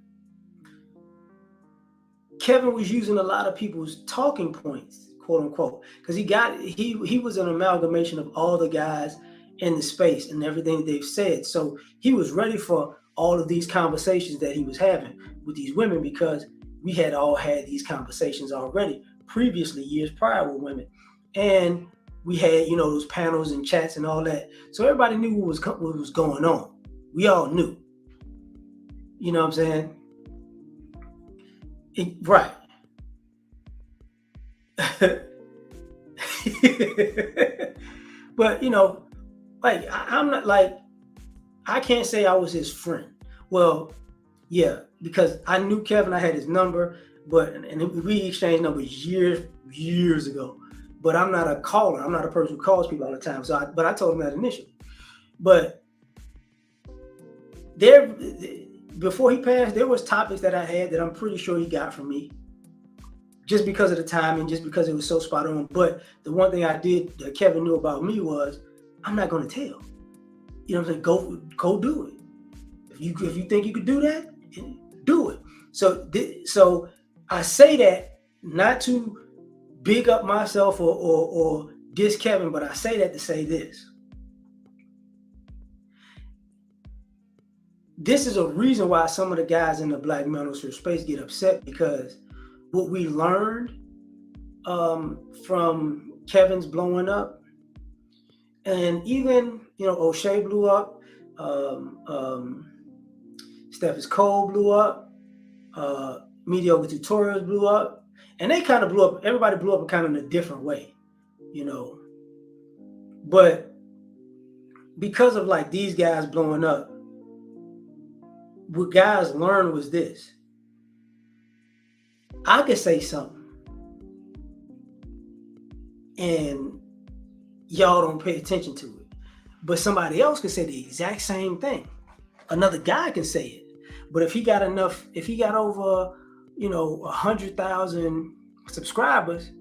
Kevin was using a lot of people's talking points, quote unquote, because he was an amalgamation of all the guys in the space and everything they've said. So he was ready for all of these conversations that he was having with these women, because we had all had these conversations already previously, years prior, with women. And we had, you know, those panels and chats and all that. So everybody knew what was going on. We all knew. You know what I'm saying? Right. But you know, like I'm not like I can't say I was his friend. Well, yeah, because I knew Kevin, I had his number, but and we exchanged numbers years ago. But I'm not a caller. I'm not a person who calls people all the time. So, but I told him that initially. But there, before he passed, there was topics that I had that I'm pretty sure he got from me, just because of the timing, just because it was so spot on. But the one thing I did that Kevin knew about me was I'm not going to tell. You know what I'm saying? Go do it. If you think you could do that, do it. So I say that not to big up myself or diss Kevin, but I say that to say this. This is a reason why some of the guys in the Black manosphere space get upset, because what we learned from Kevin's blowing up, and even, you know, O'Shea blew up, Stephens Cole blew up, Mediocre Tutorials blew up, and they kind of blew up. Everybody blew up kind of in a different way, you know. But because of like these guys blowing up, what guys learned was this: I could say something, and y'all don't pay attention to it, but somebody else could say the exact same thing. Another guy can say it, but if he got over, you know, 100,000 subscribers,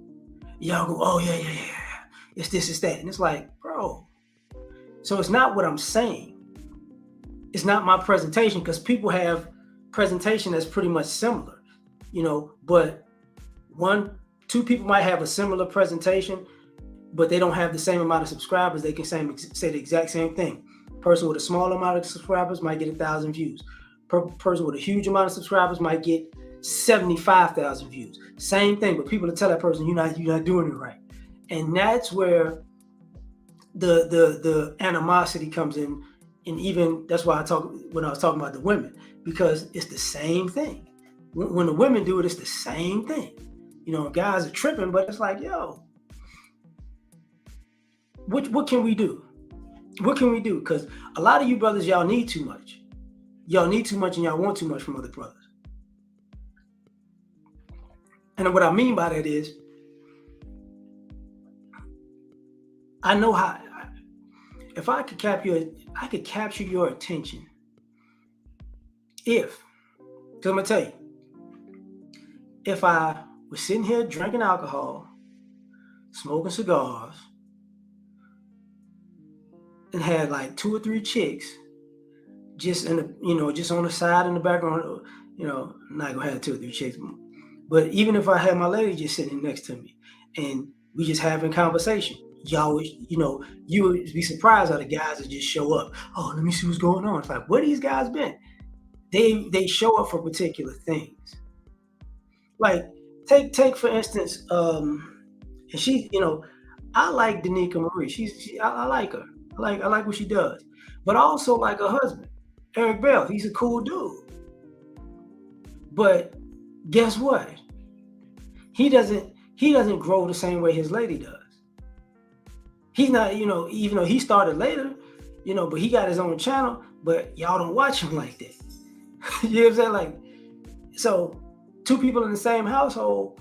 y'all go, oh yeah, it's this, it's that, and it's like, bro. So it's not what I'm saying. It's not my presentation, because people have presentation that's pretty much similar, you know. But two people might have a similar presentation, but they don't have the same amount of subscribers. They can say the exact same thing. Person with a small amount of subscribers might get 1,000 views. Person with a huge amount of subscribers might get 75,000 views. Same thing, but people will tell that person, you're not doing it right. And that's where the animosity comes in. And even that's why when I was talking about the women, because it's the same thing. When the women do it, it's the same thing. You know, guys are tripping, but it's like, yo, what can we do? What can we do? Because a lot of you brothers, y'all need too much. Y'all need too much, and y'all want too much from other brothers. And what I mean by that is, I know how. If I could capture your attention. Because I'm gonna tell you, if I was sitting here drinking alcohol, smoking cigars, and had like 2 or 3 chicks just on the side in the background, you know, I'm not gonna have 2 or 3 chicks, but even if I had my lady just sitting next to me and we just having conversation, y'all would, you know, you would be surprised how the guys would just show up. Oh, let me see what's going on. It's like, where these guys been? They show up for particular things. Like take for instance, and she, you know, I like Danica Marie. I like her. I like what she does. But I also like her husband, Eric Bell. He's a cool dude. But guess what? He doesn't grow the same way his lady does. He's not, you know, even though he started later, you know, but he got his own channel, but y'all don't watch him like that. You know what I'm saying? Like, so 2 people in the same household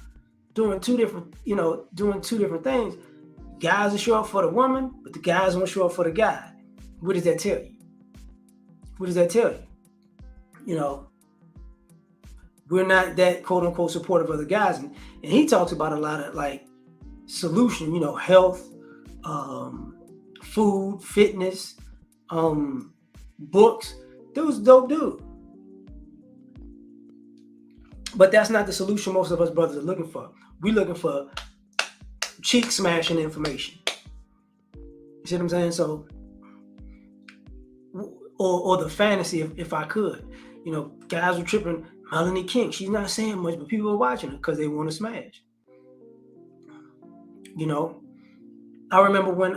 doing two different things. Guys will show up for the woman, but the guys won't show up for the guy. What does that tell you? What does that tell you? You know, we're not that quote unquote supportive of the guys. And he talks about a lot of like solution, you know, health, food, fitness, books. Dude's a dope dude. But that's not the solution most of us brothers are looking for. We're looking for cheek smashing information. You see what I'm saying? So, or the fantasy, if I could. You know, guys were tripping. Melanie King, she's not saying much, but people are watching her because they want to smash. You know, I remember when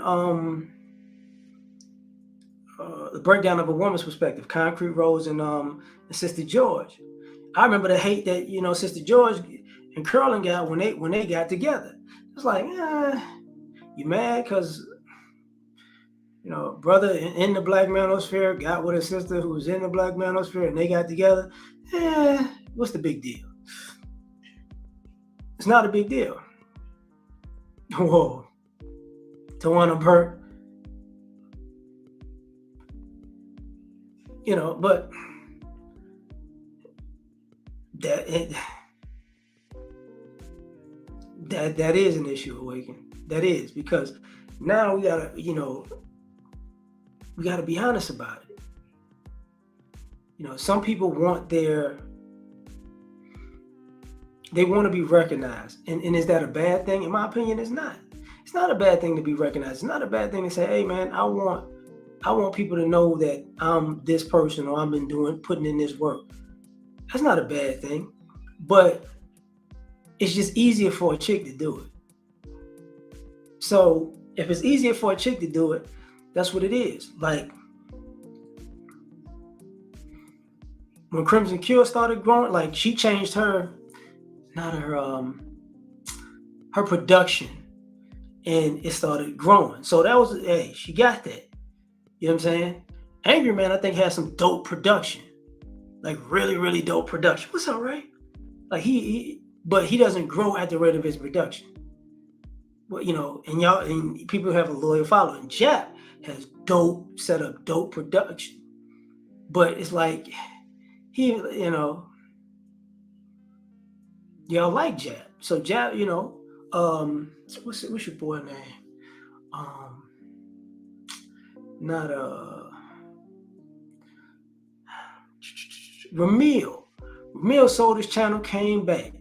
the breakdown of a woman's perspective, Concrete Rose and Sister George. I remember the hate that, you know, Sister George and Curlin got when they got together. It's like, you mad because brother in the black manosphere got with a sister who was in the black manosphere and they got together. What's the big deal? It's not a big deal. Whoa. Tawana Burke. But that is an issue, Awaken. That is, because now we gotta be honest about it. Some people they want to be recognized. And is that a bad thing? In my opinion, it's not. It's not a bad thing to be recognized. It's not a bad thing to say, hey man, I want people to know that I'm this person or I've been putting in this work. That's not a bad thing. But it's just easier for a chick to do it. So if it's easier for a chick to do it, that's what it is. Like when Crimson Cure started growing, like she changed her production and it started growing. So that was, hey, she got that. You know what I'm saying? Angry Man, I think, has some dope production. Like really, really dope production. What's all right? Like but he doesn't grow at the rate of his production. Well, and people have a loyal following. Jap has dope setup, dope production. But it's like y'all like Jap. So Jap, what's your boy name? Ramil. Ramil sold his channel, came back.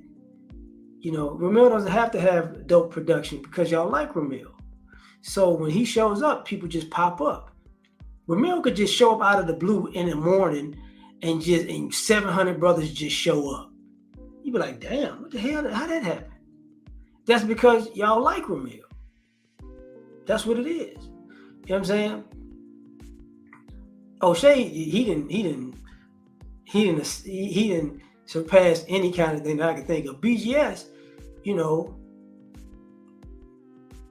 Ramil doesn't have to have dope production because y'all like Ramil. So when he shows up, people just pop up. Ramil could just show up out of the blue in the morning and 700 brothers just show up. You'd be like, damn, what the hell? How'd that happen? That's because y'all like Ramil. That's what it is. You know what I'm saying? O'Shea, he didn't surpass any kind of thing that I could think of. BGS,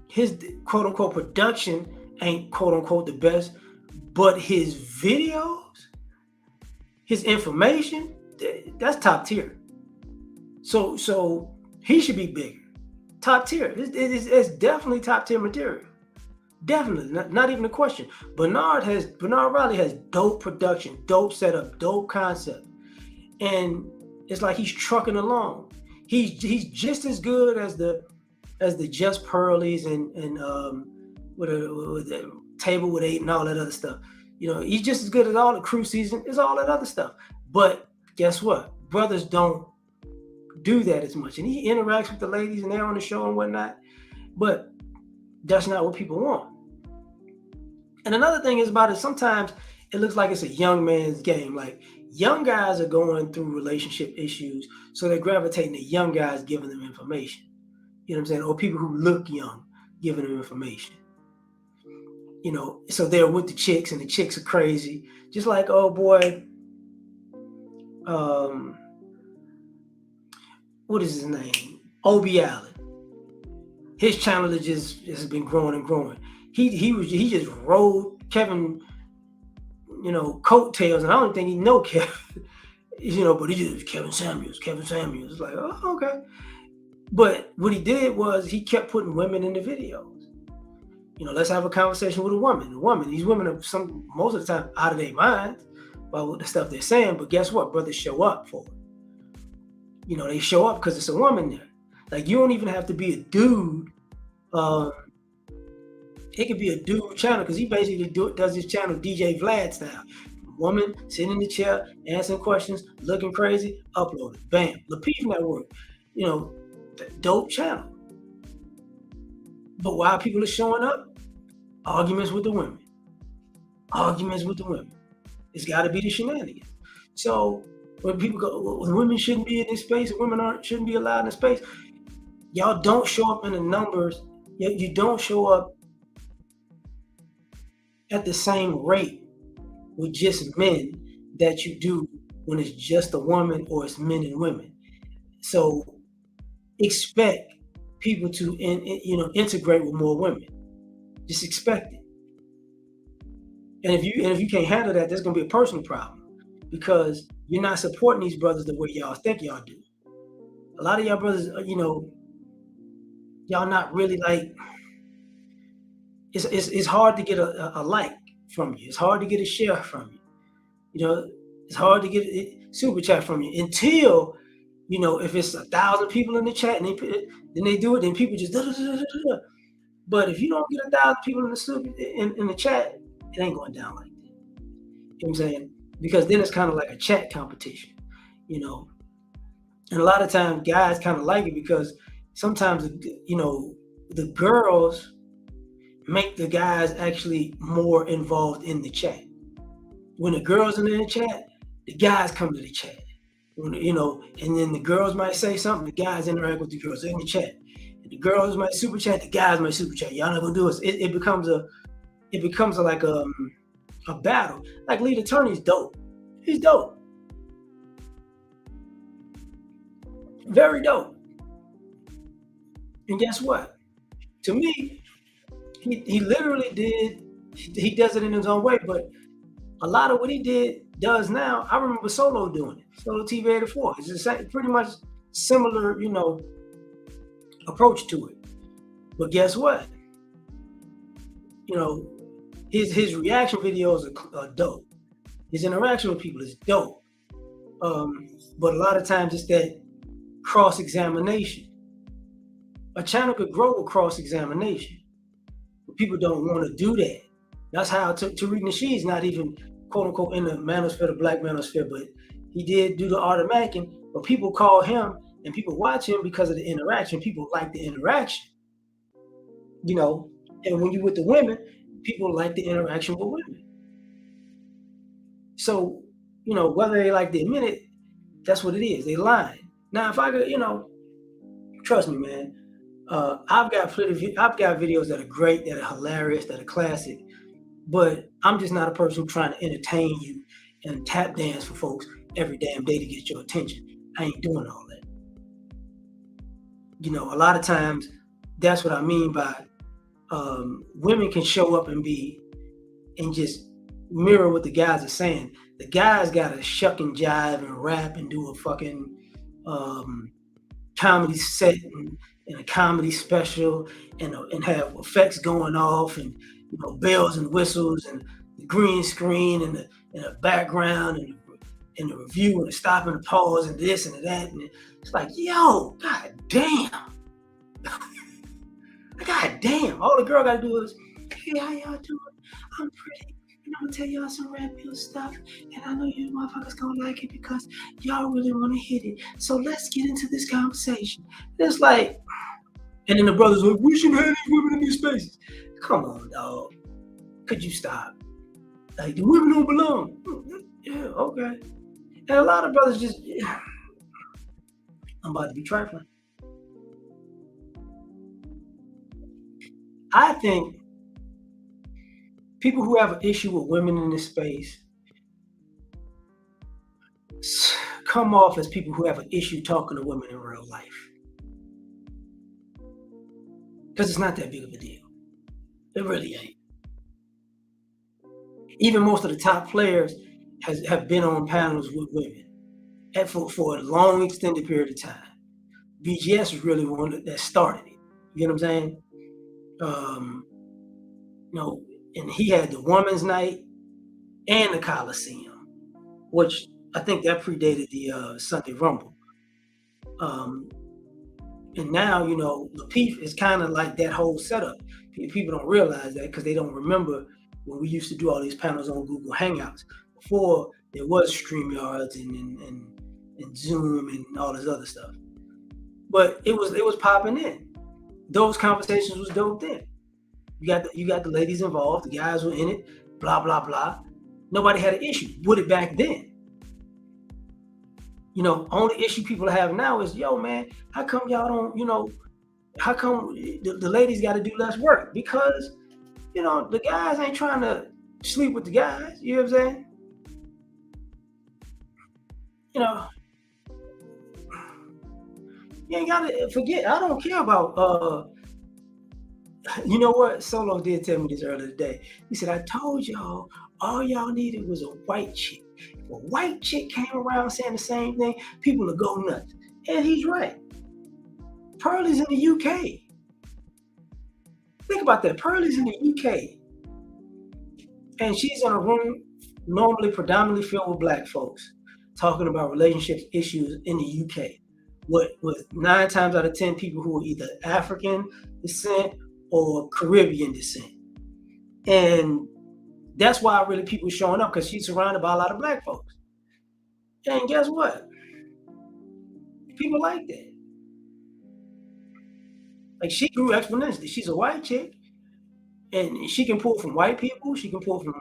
his quote unquote production ain't quote unquote the best, but his videos, his information, that's top tier. So he should be bigger. Top tier. It's definitely top tier material. Definitely, not even a question. Bernard Riley has dope production, dope setup, dope concept, and it's like he's trucking along. He's just as good as the Just Pearlies and with a Table with 8 and all that other stuff. He's just as good as all the Crew Season, is all that other stuff. But guess what? Brothers don't do that as much, and he interacts with the ladies and they're on the show and whatnot. But that's not what people want. And another thing is about it, sometimes it looks like it's a young man's game. Like young guys are going through relationship issues, so they're gravitating to young guys giving them information. You know what I'm saying? Or people who look young giving them information. So they're with the chicks and the chicks are crazy. Just like, oh boy, what is his name? Obie Allen. His channel has been growing and growing. He just rode Kevin, coattails, and I don't think he know Kevin, but he just Kevin Samuels. It's like, oh, okay. But what he did was he kept putting women in the videos. Let's have a conversation with a woman. These women are most of the time out of their minds about the stuff they're saying, but guess what? Brothers show up for it. They show up because it's a woman there. Like you don't even have to be a dude. It could be a dude channel because he basically does his channel DJ Vlad style. Woman sitting in the chair, answering questions, looking crazy, upload it. Bam. Lapeef Network. Dope channel. But why people are showing up? Arguments with the women. It's got to be the shenanigans. So when people go, well, women shouldn't be in this space, women shouldn't be allowed in this space. Y'all don't show up in the numbers. You don't show up at the same rate with just men that you do when it's just a woman or it's men and women. So expect people to integrate with more women. Just expect it. And if you can't handle that, there's gonna be a personal problem because you're not supporting these brothers the way y'all think y'all do. A lot of y'all brothers, y'all not really like. It's hard to get a like from you. It's hard to get a share from you. It's hard to get a super chat from you until if it's 1,000 people in the chat and then they do it, then people just. But if you don't get 1,000 people in the chat, it ain't going down like that. You know what I'm saying? Because then it's kind of like a chat competition, And a lot of times guys kind of like it because sometimes the girls make the guys actually more involved in the chat. When the girls are in the chat, the guys come to the chat. And then the girls might say something, the guys interact with the girls in the chat. And the girls might super chat, the guys might super chat. Y'all not gonna do it. It becomes like a battle. Like Lead Attorney's dope. He's dope. Very dope. And guess what? To me, he literally he does it in his own way, but a lot of what he does now, I remember Solo doing it. Solo TV 84. It's the same, pretty much similar, approach to it. But guess what? His reaction videos are dope. His interaction with people is dope. But a lot of times it's that cross-examination. A channel could grow with cross-examination. But people don't want to do that. That's how Tariq Nasheed's not even quote unquote in the manosphere, the black manosphere, but he did do the art of macking. But people call him and people watch him because of the interaction. People like the interaction, and when you're with the women, people like the interaction with women. So, whether they like to admit it, that's what it is. They lying. Now, if I could, trust me, man, I've got videos that are great, that are hilarious, that are classic. But I'm just not a person who's trying to entertain you and tap dance for folks every damn day to get your attention. I ain't doing all that. A lot of times, that's what I mean by women can show up and just mirror what the guys are saying. The guys got to shuck and jive and rap and do a fucking comedy set and a comedy special and have effects going off and bells and whistles and the green screen and the background and the review and the stop and the pause and this and that. And it's like, yo, god damn. God damn. All the girl got to do is, hey, how y'all doing? I'm pretty. And I'm going to tell y'all some rap pill stuff. And I know you motherfuckers going to like it because y'all really want to hit it. So let's get into this conversation. And it's like, and then the brothers like, we shouldn't have any women in these spaces. Come on, dog. Could you stop? Like, the women don't belong. Yeah, okay. And a lot of brothers just, I'm about to be trifling. I think people who have an issue with women in this space come off as people who have an issue talking to women in real life. Because it's not that big of a deal. It really ain't. Even most of the top players have been on panels with women for a long, extended period of time. BGS was really one that started it. You get what I'm saying? And he had the Women's Night and the Coliseum, which I think that predated the Sunday Rumble. And now, Lapeef is kind of like that whole setup. People don't realize that because they don't remember when we used to do all these panels on Google Hangouts before there was StreamYards and Zoom and all this other stuff. But it was popping in. Those conversations was dope then. You got the ladies involved, the guys were in it, blah blah blah. Nobody had an issue with it back then. Only issue people have now is, yo, man, how come y'all don't, how come the ladies got to do less work? Because, the guys ain't trying to sleep with the guys. You know what I'm saying? You ain't gotta forget. I don't care about you know what? Solo did tell me this earlier today. He said, I told y'all all y'all needed was a white chick. If a white chick came around saying the same thing, people would go nuts. And he's right. Pearlie's in the UK. Think about that. Pearlie's in the UK. And she's in a room normally predominantly filled with black folks talking about relationship issues in the UK. With 9 times out of 10 people who are either African descent or Caribbean descent. And that's why really people showing up, because she's surrounded by a lot of black folks. And guess what? People like that. Like, she grew exponentially. She's a white chick, and she can pull from white people. She can pull from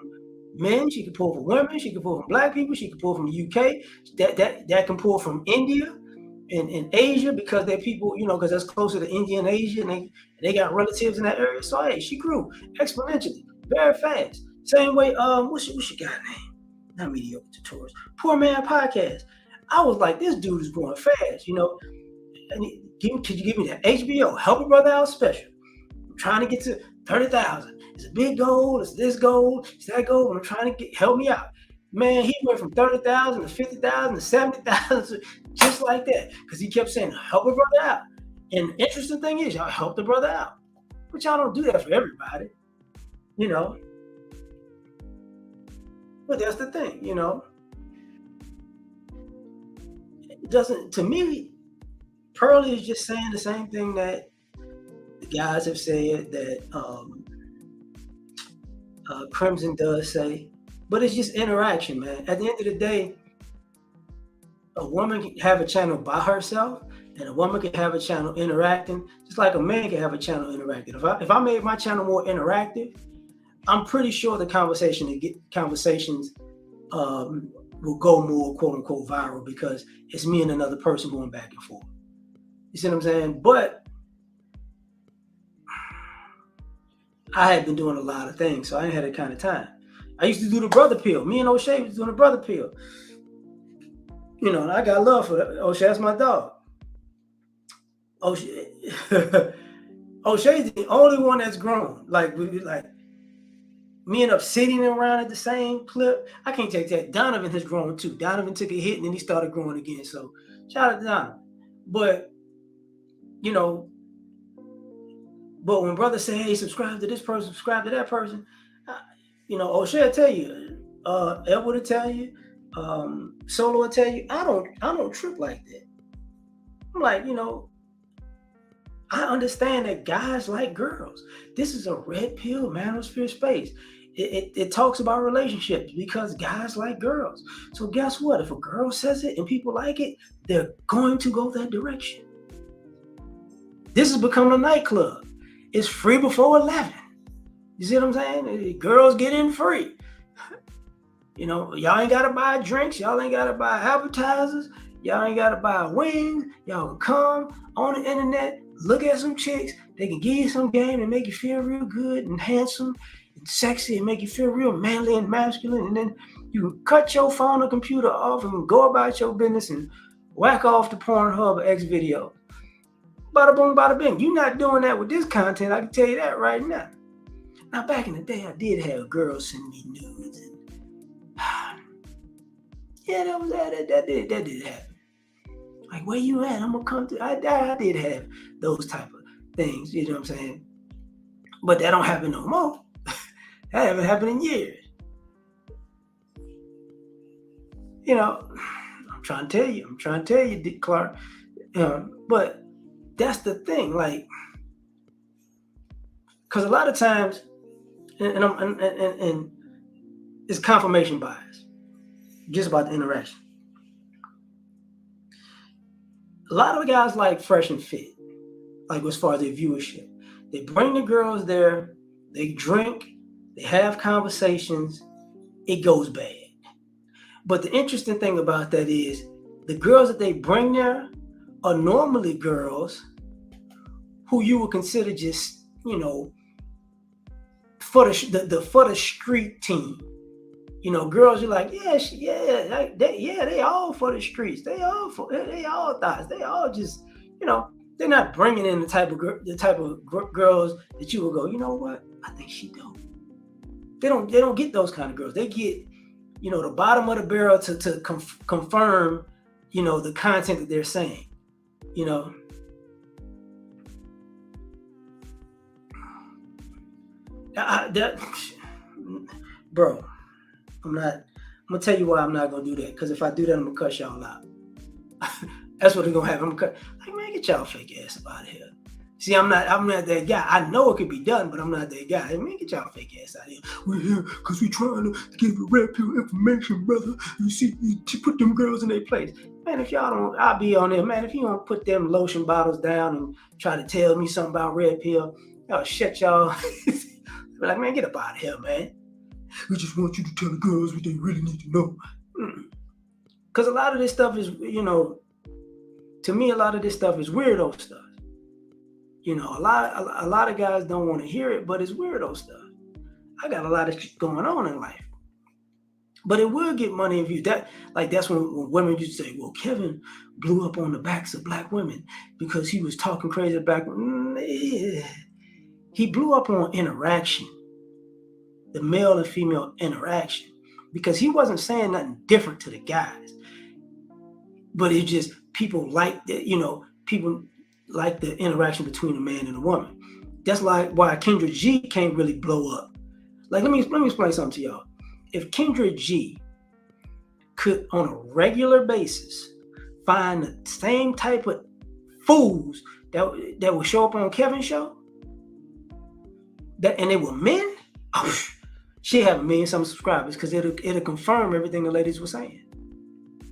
men. She can pull from women. She can pull from black people. She can pull from the UK. That can pull from India and Asia, because they're people, you know, because that's closer to India and Asia, and they got relatives in that area. So hey, she grew exponentially, very fast. Same way, what's your guy name? Not Mediocre Tutorials. Poor Man Podcast. I was like, this dude is growing fast, you know. And could you give me that HBO Help a Brother Out special? I'm trying to get to 30,000. It's a big goal. It's this goal. It's that goal. I'm trying to help me out. Man, he went from 30,000 to 50,000 to 70,000, just like that, because he kept saying, help a brother out. And the interesting thing is, y'all help the brother out. But y'all don't do that for everybody, you know. But that's the thing, you know. It doesn't, to me, Pearlie is just saying the same thing that the guys have said, that Crimson does say. But it's just interaction, man. At the end of the day, a woman can have a channel by herself, and a woman can have a channel interacting, just like a man can have a channel interacting. If I made my channel more interactive, I'm pretty sure the conversations will go more quote unquote viral, because it's me and another person going back and forth. You see what I'm saying? But I had been doing a lot of things, so I ain't had that kind of time. I used to do the brother pill. Me and O'Shea was doing the brother pill. You know, and I got love for O'Shea. That's my dog. O'Shea's the only one that's grown. Like me and up sitting around at the same clip. I can't take that. Donovan has grown too. Donovan took a hit and then he started growing again. So shout out to Donovan. But you know, but when brothers say, "Hey, subscribe to this person, subscribe to that person," you know, O'Shea will tell you, Edward will tell you, Solo will tell you, I don't trip like that. I'm like, you know, I understand that guys like girls. This is a red pill manosphere space. It talks about relationships because guys like girls. So guess what? If a girl says it and people like it, they're going to go that direction. This has become a nightclub. It's free before 11. You see what I'm saying? Girls get in free. You know, y'all ain't got to buy drinks. Y'all ain't got to buy appetizers. Y'all ain't got to buy wings. Y'all can come on the internet, look at some chicks. They can give you some game and make you feel real good and handsome and sexy and make you feel real manly and masculine. And then you can cut your phone or computer off and go about your business and whack off to Pornhub or X video. Bada boom, bada bing. You're not doing that with this content. I can tell you that right now. Now, back in the day, I did have girls send me nudes, and yeah, that did happen. Like, where you at? I'm gonna come to. I did have those type of things. You know what I'm saying? But that don't happen no more. That haven't happened in years. You know, I'm trying to tell you, Dick Clark. But that's the thing, like, because a lot of times. And it's confirmation bias, just about the interaction. A lot of guys like Fresh and Fit, like as far as their viewership. They bring the girls there, they drink, they have conversations, it goes bad. But the interesting thing about that is the girls that they bring there are normally girls who you would consider just, you know, for the street team. You know, girls are like, they all for the streets. They all thoughts. They all just, you know, they're not bringing in the type of girls that you will go, you know what? I think she dope. They don't get those kind of girls. They get, you know, the bottom of the barrel to confirm, you know, the content that they're saying, you know. Bro, I'm gonna tell you why I'm not gonna do that. Because if I do that, I'm gonna cuss y'all out. That's what they're gonna have. I'm gonna cut. Like, man, get y'all fake ass out of here. See, I'm not that guy. I know it could be done, but I'm not that guy. Hey, man, get y'all fake ass out of here. We're here because we trying to give the red pill information, brother. You see, you put them girls in their place. Man, if y'all don't, I'll be on there. Man, if you don't put them lotion bottles down and try to tell me something about red pill, y'all shut y'all. Be like, man, get up out of here, man. We just want you to tell the girls what they really need to know. Because a lot of this stuff is, you know, to me, a lot of this stuff is weirdo stuff. You know, a lot of guys don't want to hear it, but it's weirdo stuff. I got a lot of shit going on in life. But it will get money if you that's when women used to say, well, Kevin blew up on the backs of black women because he was talking crazy about he blew up on interaction, the male and female interaction, because he wasn't saying nothing different to the guys. But it's just people like that, you know, people like the interaction between a man and a woman. That's like why Kendra G can't really blow up. Like, let me explain something to y'all. If Kendra G could, on a regular basis, find the same type of fools that would show up on Kevin's show, and they were men, she'd have 1 million some subscribers because it'll confirm everything the ladies were saying.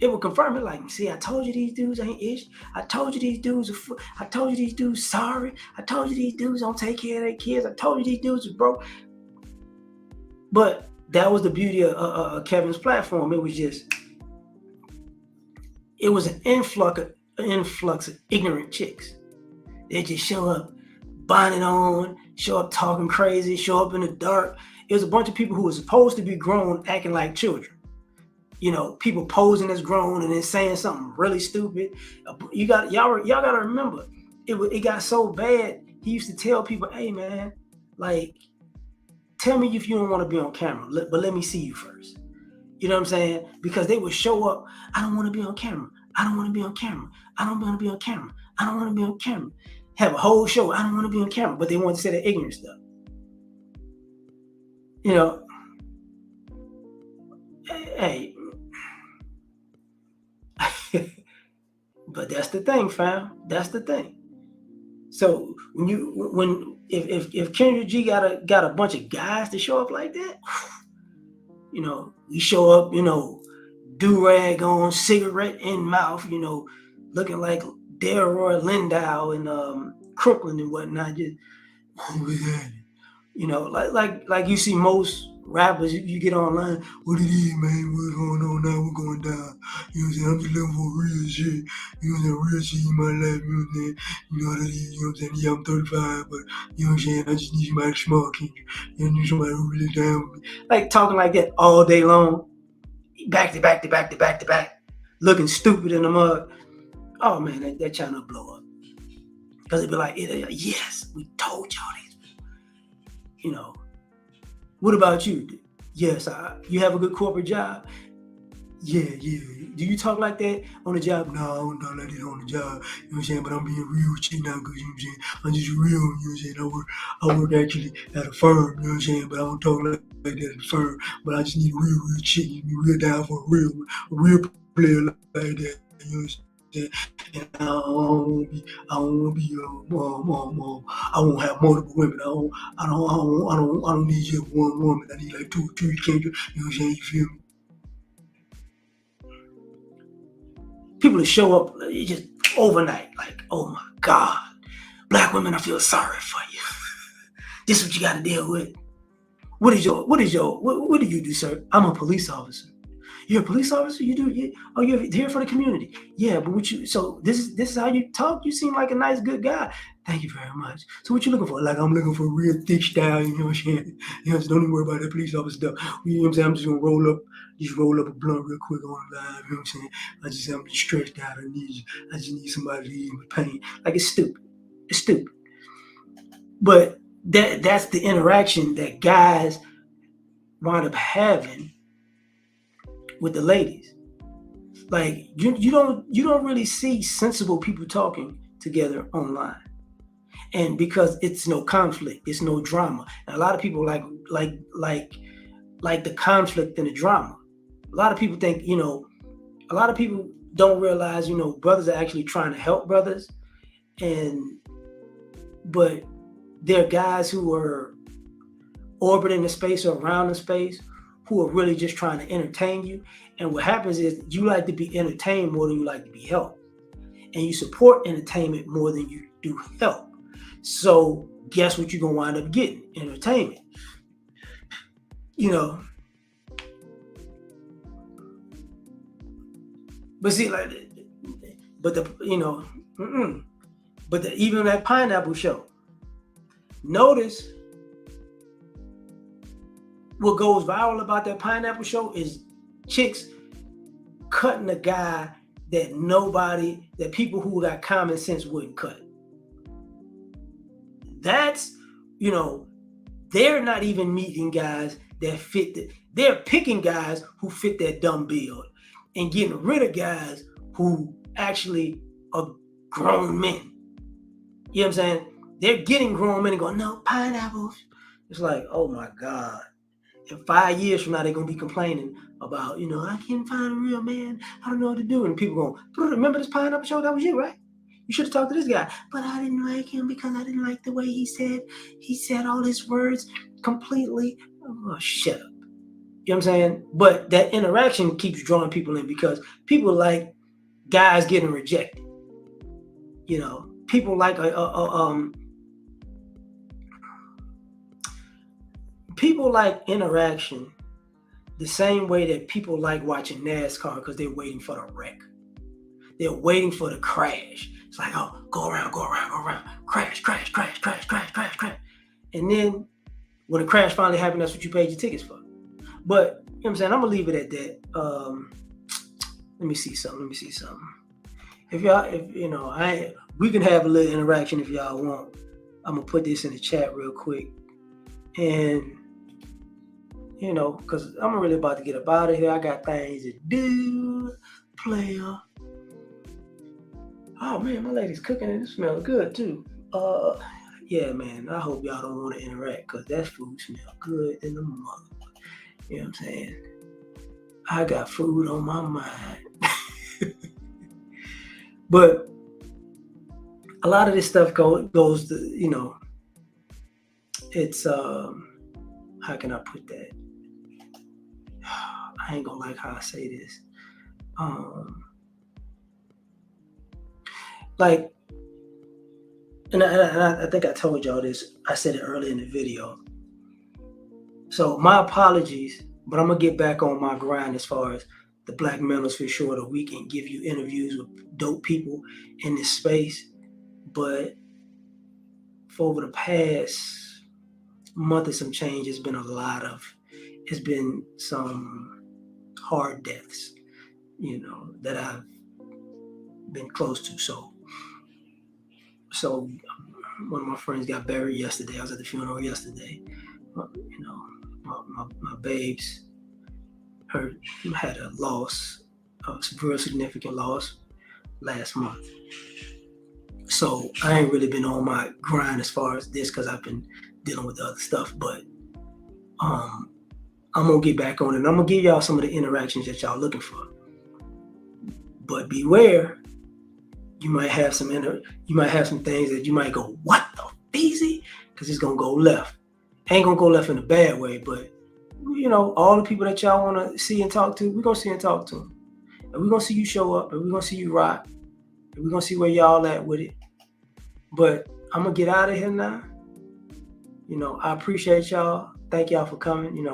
It will confirm it. Like, see, I told you these dudes ain't ish. I told you these dudes I told you these dudes sorry. I told you these dudes don't take care of their kids. I told you these dudes are broke. But that was the beauty of Kevin's platform. It was an influx of ignorant chicks. They just show up, bonnet on, show up talking crazy, show up in the dark. It was a bunch of people who were supposed to be grown acting like children. You know, people posing as grown and then saying something really stupid. Y'all gotta remember, it got so bad. He used to tell people, "Hey man, like, tell me if you don't want to be on camera, but let me see you first." You know what I'm saying? Because they would show up. I don't want to be on camera. I don't want to be on camera. I don't want to be on camera. I don't want to be on camera. Have a whole show. I don't want to be on camera, but they want to say that ignorant stuff. You know, hey. But that's the thing, fam. That's the thing. So if Kendra G got a bunch of guys to show up like that, you know, we show up, you know, do-rag on, cigarette in mouth, you know, looking like Delroy Lindow and Crooklyn and whatnot. Just, you know, like you see most rappers, you get online, what it is, man, what's going on now, we're going down, you know what I'm saying, I'm just looking for real shit, you know what I'm saying, real shit in my life, you know what I'm saying, you know what it is, you know what I'm saying, yeah, I'm 35, but, you know what I'm saying, I just need somebody smart, you know, need somebody who really down with me, like talking like that all day long, back to back, looking stupid in the mug. Oh man, that channel blow up, because it'd be like, yes, we told y'all these people, you know. What about you? Yes, you have a good corporate job? Yeah. Do you talk like that on the job? No, I don't talk like that on the job. You know what I'm saying? But I'm being real with you now, because, you know what I'm saying, I'm just real, you know what I'm saying? I work actually at a firm, you know what I'm saying? But I don't talk like that at a firm. But I just need a real chick, be real down for a real player like that, you know what I'm saying? And I won't have multiple women. I don't need just one woman. I need like two, three, you know what I'm saying? You feel me? People that show up just overnight, like, oh my God, black women, I feel sorry for you. This is what you got to deal with. What do you do, sir? I'm a police officer. You're a police officer? You're here for the community. Yeah, but this is how you talk? You seem like a nice, good guy. Thank you very much. So what you looking for? Like, I'm looking for a real thick style, you know what I'm saying? You know, don't even worry about that police officer stuff. You know what I'm saying? I'm just gonna roll up a blunt real quick on live, you know what I'm saying? I'm just stressed out. I just need somebody to ease my pain. Like, it's stupid. It's stupid. But that's the interaction that guys wind up having with the ladies. Like, you don't really see sensible people talking together online. And because it's no conflict, it's no drama. And a lot of people like the conflict and the drama. A lot of people think, a lot of people don't realize, brothers are actually trying to help brothers. But there are guys who are orbiting the space or around the space who are really just trying to entertain you. And what happens is you like to be entertained more than you like to be helped. And you support entertainment more than you do help. So guess what you're going to wind up getting? Entertainment. But see, even that Pineapple show, notice what goes viral about that Pineapple show is chicks cutting a guy that people who got common sense wouldn't cut. That's, they're not even meeting guys that fit they're picking guys who fit that dumb build and getting rid of guys who actually are grown men. You know what I'm saying? They're getting grown men and going, no, pineapples. It's like, oh my God. And 5 years from now, they're going to be complaining about, I can't find a real man. I don't know what to do. And people going, remember this Pineapple show? That was you, right? You should have talked to this guy. But I didn't like him because I didn't like the way he said all his words completely. Oh, shut up. You know what I'm saying? But that interaction keeps drawing people in because people like guys getting rejected. People like people like interaction the same way that people like watching NASCAR because they're waiting for the wreck. They're waiting for the crash. It's like, oh, go around, crash. And then when the crash finally happened, that's what you paid your tickets for. But, you know what I'm saying? I'm going to leave it at that. Let me see something. We can have a little interaction if y'all want. I'm going to put this in the chat real quick. And, because I'm really about to get up out of here. I got things to do, player. Oh, man, my lady's cooking and it smells good, too. Yeah, man, I hope y'all don't want to interact because that food smells good in the mother. You know what I'm saying? I got food on my mind. But a lot of this stuff goes to, it's, how can I put that? I ain't gonna like how I say this. And I think I told y'all this. I said it earlier in the video. So my apologies, but I'm gonna get back on my grind as far as the Black Manosphere Show of the Week and give you interviews with dope people in this space. But for over the past month or some change, it's been some hard deaths, that I've been close to. So one of my friends got buried yesterday. I was at the funeral yesterday. My babes had a loss, a real significant loss last month. So I ain't really been on my grind as far as this because I've been dealing with the other stuff. But I'm gonna get back on it. And I'm gonna give y'all some of the interactions that y'all looking for. But beware, you might have some things that you might go, what the feezy? Because it's gonna go left. Ain't gonna go left in a bad way, but all the people that y'all want to see and talk to, we're gonna see and talk to them. And we're gonna see you show up, and we're gonna see you rock, and we're gonna see where y'all at with it. But I'm gonna get out of here now. I appreciate y'all. Thank y'all for coming.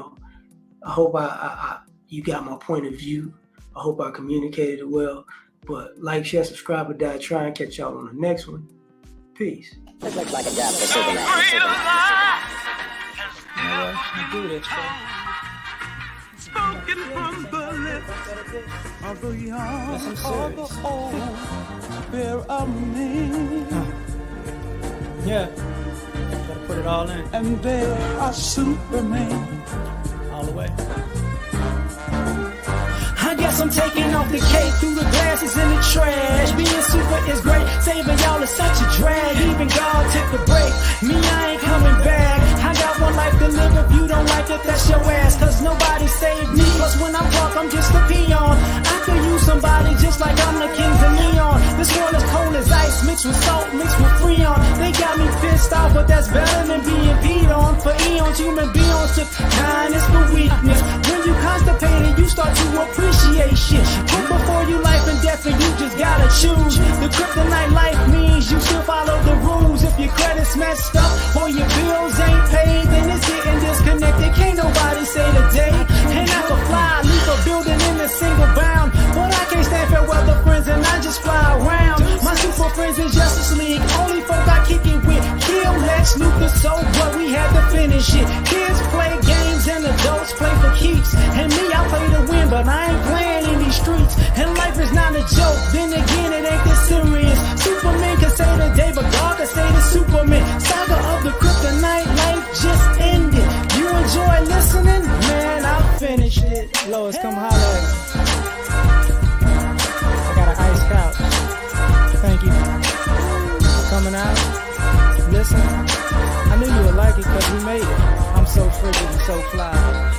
I hope I you got my point of view. I hope I communicated it well. But like, share, subscribe, or die trying. Catch y'all on the next one. Peace. It looks like a job for Superman. Do this, Spoken from the lips of the young or the old, bear of me. Yeah. Gotta put it all in. And they are Superman. All the way. I guess I'm taking off the cake through the glasses in the trash. Being super is great, saving y'all is such a drag. Even God took a break, me I ain't coming back. I got one life to live, if you don't like it, that's your ass. Cause nobody saved me, plus when I'm drunk, I'm just a peon. I could use somebody just like I'm the king of neon. This world is cold as ice, mixed with salt, mixed with freon. They got me pissed off, but that's better than being peed on. For eons, human beings took kindness for weakness. When you constipated, you start to appreciate shit. Put before you life and death, and you just gotta choose. The kryptonite life means you still follow the rules. If your credit's messed up or your bills ain't paid, then it's getting disconnected. Can't nobody say the day. And I can fly, leave a building in a single bound, but I can't stand fair weather friends, and I just fly around. My super friends in Justice League, only folk I kick it with. Kill Lex Luthor, so what, we had to finish it. Kids play games and adults play for keeps. And me, I play to win, but I ain't playing in these streets. And life is not a joke, then again it ain't this serious. Superman can say the day, but God can say the Superman. Saga of the kryptonite, life just ended. You enjoy listening? Man, I finished it. Lois, come holler at me. I got an ice couch. Thank you for coming out. Listen, I knew you would like it because we made it. I'm so frigid and so fly.